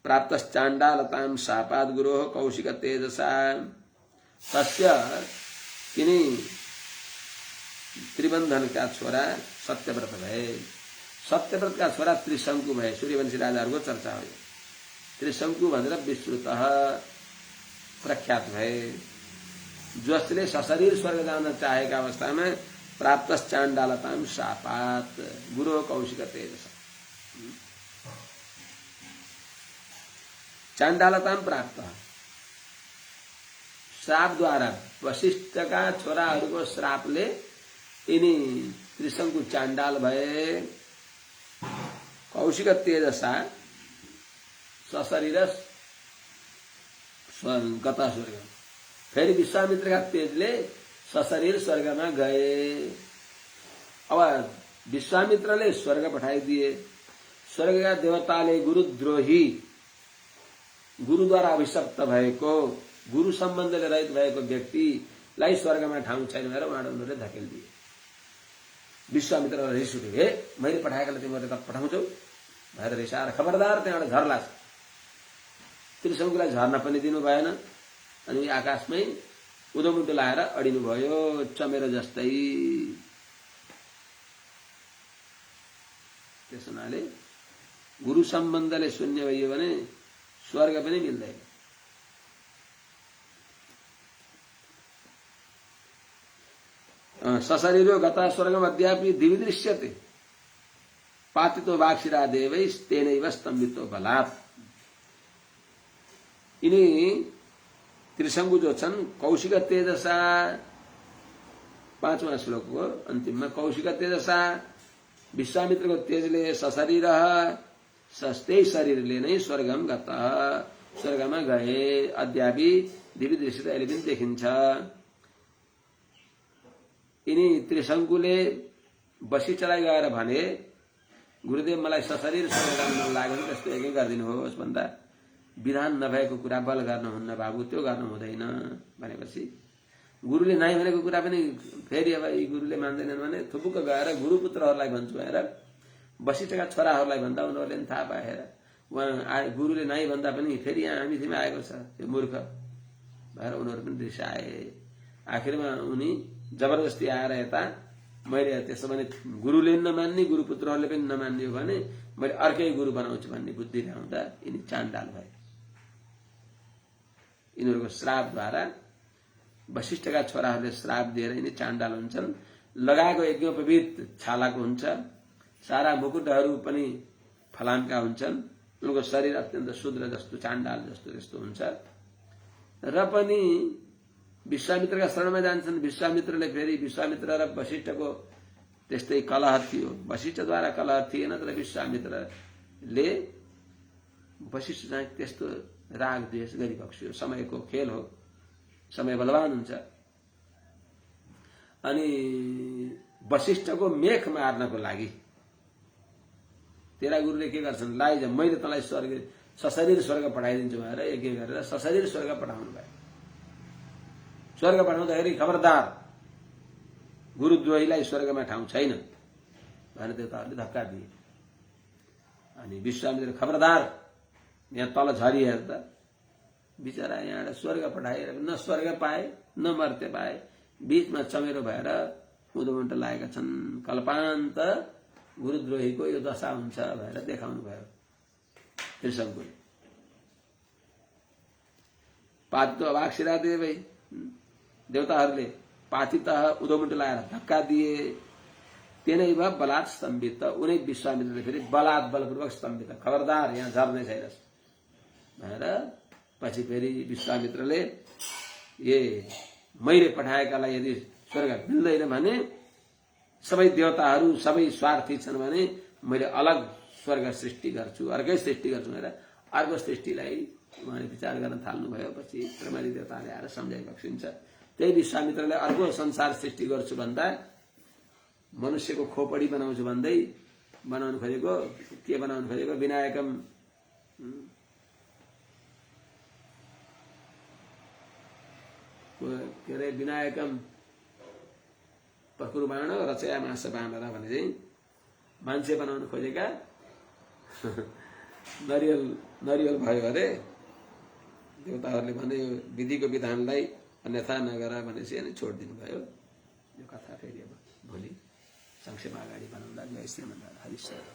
प्राप्तश्चाण्डालतां शापाद् गुरोः कौशिक तेजसा। तस्य किनी त्रिबन्धन का छोरा सत्यव्रत भए। सत्यव्रत का छोरा त्रिशङ्कु भए। सूर्यवंशी राजाहरूको चर्चा हो। त्रिशङ्कु भनेर विश्रुत प्रख्यात भए। जसले सशरीर स्वर्ग जान चाहेका अवस्थामा प्राप्तश्चाण्डालतां शापात् गुरोः कौशिक तेजसा। चाण्डालतां प्राप्त, श्रापद्वारा वशिष्ठका छोराहरूको श्रापले यिनी त्रिशङ्कु चाण्डाल भए। कौशिक तेजसा सशरीर गता स्वर्ग। फेरि विश्वामित्रका तेजले सशरीर स्वर्गमा गए। अब विश्वामित्रले स्वर्ग पठाइदिए। स्वर्गका देवताले गुरुद्रोही, गुरुद्वारा अभिशप्त भएको, गुरु सम्बन्धले रहित भएको व्यक्तिलाई स्वर्गमा ठाउँ छैन भनेर उनीहरूले धकेलिदिए। विश्वामित्र रिस उठ्यो, हे मैले पठाएकालाई तिमीहरूले त पठाउँछौ भनेर रिसाएर खबरदार त्यहाँबाट झर्ला। त्रिशङ्कुलाई झर्न पनि दिनु भएन। अनि आकाशमै उदोमुदो लाएर अडिनु भयो चमेरो जस्तै। त्यस हुनाले गुरु सम्बन्धले शून्य भइयो भने स्वर्ग पनि मिल्दैन। सशरीरो गता स्वर्गम अद्यापि दिवि दृश्यते पातितो वाक्षिरा देवै तेनैव स्तम्भितो बलात्। यिनी त्रिशंकु जो छन् कौशिक तेजसा 5वां श्लोकको अन्तिममा कौशिक तेजसा विश्वामित्रको तेजले सशरीर त्यही शरीरले नै स्वर्गम गता स्वर्गमा गए अद्यापि दिव्य दृश्य अहिले पनि देखिन्छ। यिनी त्रिशंकुले वशिष्ठलाई गएर भने गुरुदेव मलाई सशरीर स्वर्ग जान मन लाग्यो त्यस्तो एकै गरिदिनुहोस् भन्दा विधान नभएको कुरा बल गर्नुहुन्न बाबु त्यो गर्नु हुँदैन भनेपछि गुरुले नाइ भनेको कुरा पनि फेरि अब यी गुरुले मान्दैनन् भने थुपुक्क गएर गुरुपुत्रहरूलाई भन्छु भनेर वशिष्ठका छोराहरूलाई भन्दा उनीहरूले पनि थाहा पाएर उहाँ गुरुले नाइ भन्दा पनि फेरि यहाँ हामी थिमा आएको छ त्यो मूर्ख भएर उनीहरू पनि रिसाए। आखिरमा उनी जबरजस्ती आएर यता मैले त्यसो भने गुरुले नमान्ने गुरुपुत्रहरूले पनि नमान्ने हो भने मैले अर्कै गुरु बनाउँछु भन्ने बुद्धि ल्याउँदा यिनी चाण्डाल भए। यिनीहरूको श्रापद्वारा वशिष्ठका छोराहरूले श्राप दिएर यिनी चाण्डाल हुन्छन्। लगाएको यज्ञोपवीत छालाको हुन्छ, सारा मुकुटहरू पनि फलामका हुन्छन्, उनको शरीर अत्यन्त शूद्र जस्तो चाण्डाल जस्तो त्यस्तो हुन्छ र पनि विश्वामित्रका शरणमा जान्छन्। विश्वामित्रले फेरि विश्वामित्र र वशिष्ठको त्यस्तै कलह थियो, वशिष्ठद्वारा कलह थिएन तर विश्वामित्रले वशिष्ठ चाहिँ त्यस्तो राग द्वेष गरिबक्स्यो। समयको खेल हो, समय बलवान हुन्छ। अनि वशिष्ठको मेख मार्नको लागि तेरा गुरुले के गर्छन् लाइज मैले तँलाई स्वर्ग सशरीर स्वर्ग पठाइदिन्छु भनेर यज्ञ गरेर सशरीर स्वर्ग पठाउनु भयो। स्वर्ग पठाउँदाखेरि खबरदार गुरुद्रोहीलाई स्वर्गमा ठाउँ छैन भनेर देवताहरूले धक्का दिए। अनि विश्वामित्र खबरदार यहाँ तल झरिएर त बिचरा यहाँ स्वर्ग पठाएर न स्वर्ग पाए न मर्त्य पाए, बीचमा चमेरो भएर उदोमुन्ट लागेका छन्। कल्पान्त गुरुद्रोहीको यो दशा हुन्छ भनेर देखाउनु भयो त्रिशंकुले। पातितो अवाक्षिरा देवै देवताहरूले पातित उदोमुन्ट लगाएर धक्का दिए। तेनैव बलात् स्तम्भित उनै विश्वामित्रले फेरि बलात् बलपूर्वक स्तम्भित खबरदार यहाँ झर्ने छैनस् भनेर पछि फेरि विश्वामित्रले ये मैले पठाएकालाई यदि स्वर्ग मिल्दैन भने सबै देवताहरू सबै स्वार्थी छन् भने मैले अलग स्वर्ग सृष्टि गर्छु, अर्कै सृष्टि गर्छु भनेर अर्को सृष्टिलाई उहाँले विचार गर्न थाल्नुभयो। पछि ब्रह्मादि देवताले आएर सम्झाइबक्सिन्छ। त्यही विश्वामित्रले अर्को संसार सृष्टि गर्छु भन्दा मनुष्यको खोपडी बनाउँछु भन्दै बनाउनु खोजेको के बनाउनु खोजेको विनायकम के अरे विनायकम पकुर्बाण रचया मास बाँधर भने चाहिँ मान्छे बनाउनु खोजेका नरियल भयो अरे। देवताहरूले भने विधिको विधानलाई अन्यथा नगर भनेपछि अनि छोडिदिनु भयो। यो कथा फेरि अब भोलि संक्षेपमा अगाडि बनाउँदा जय श्रीमन्नारायण हरिश्चन्द्र।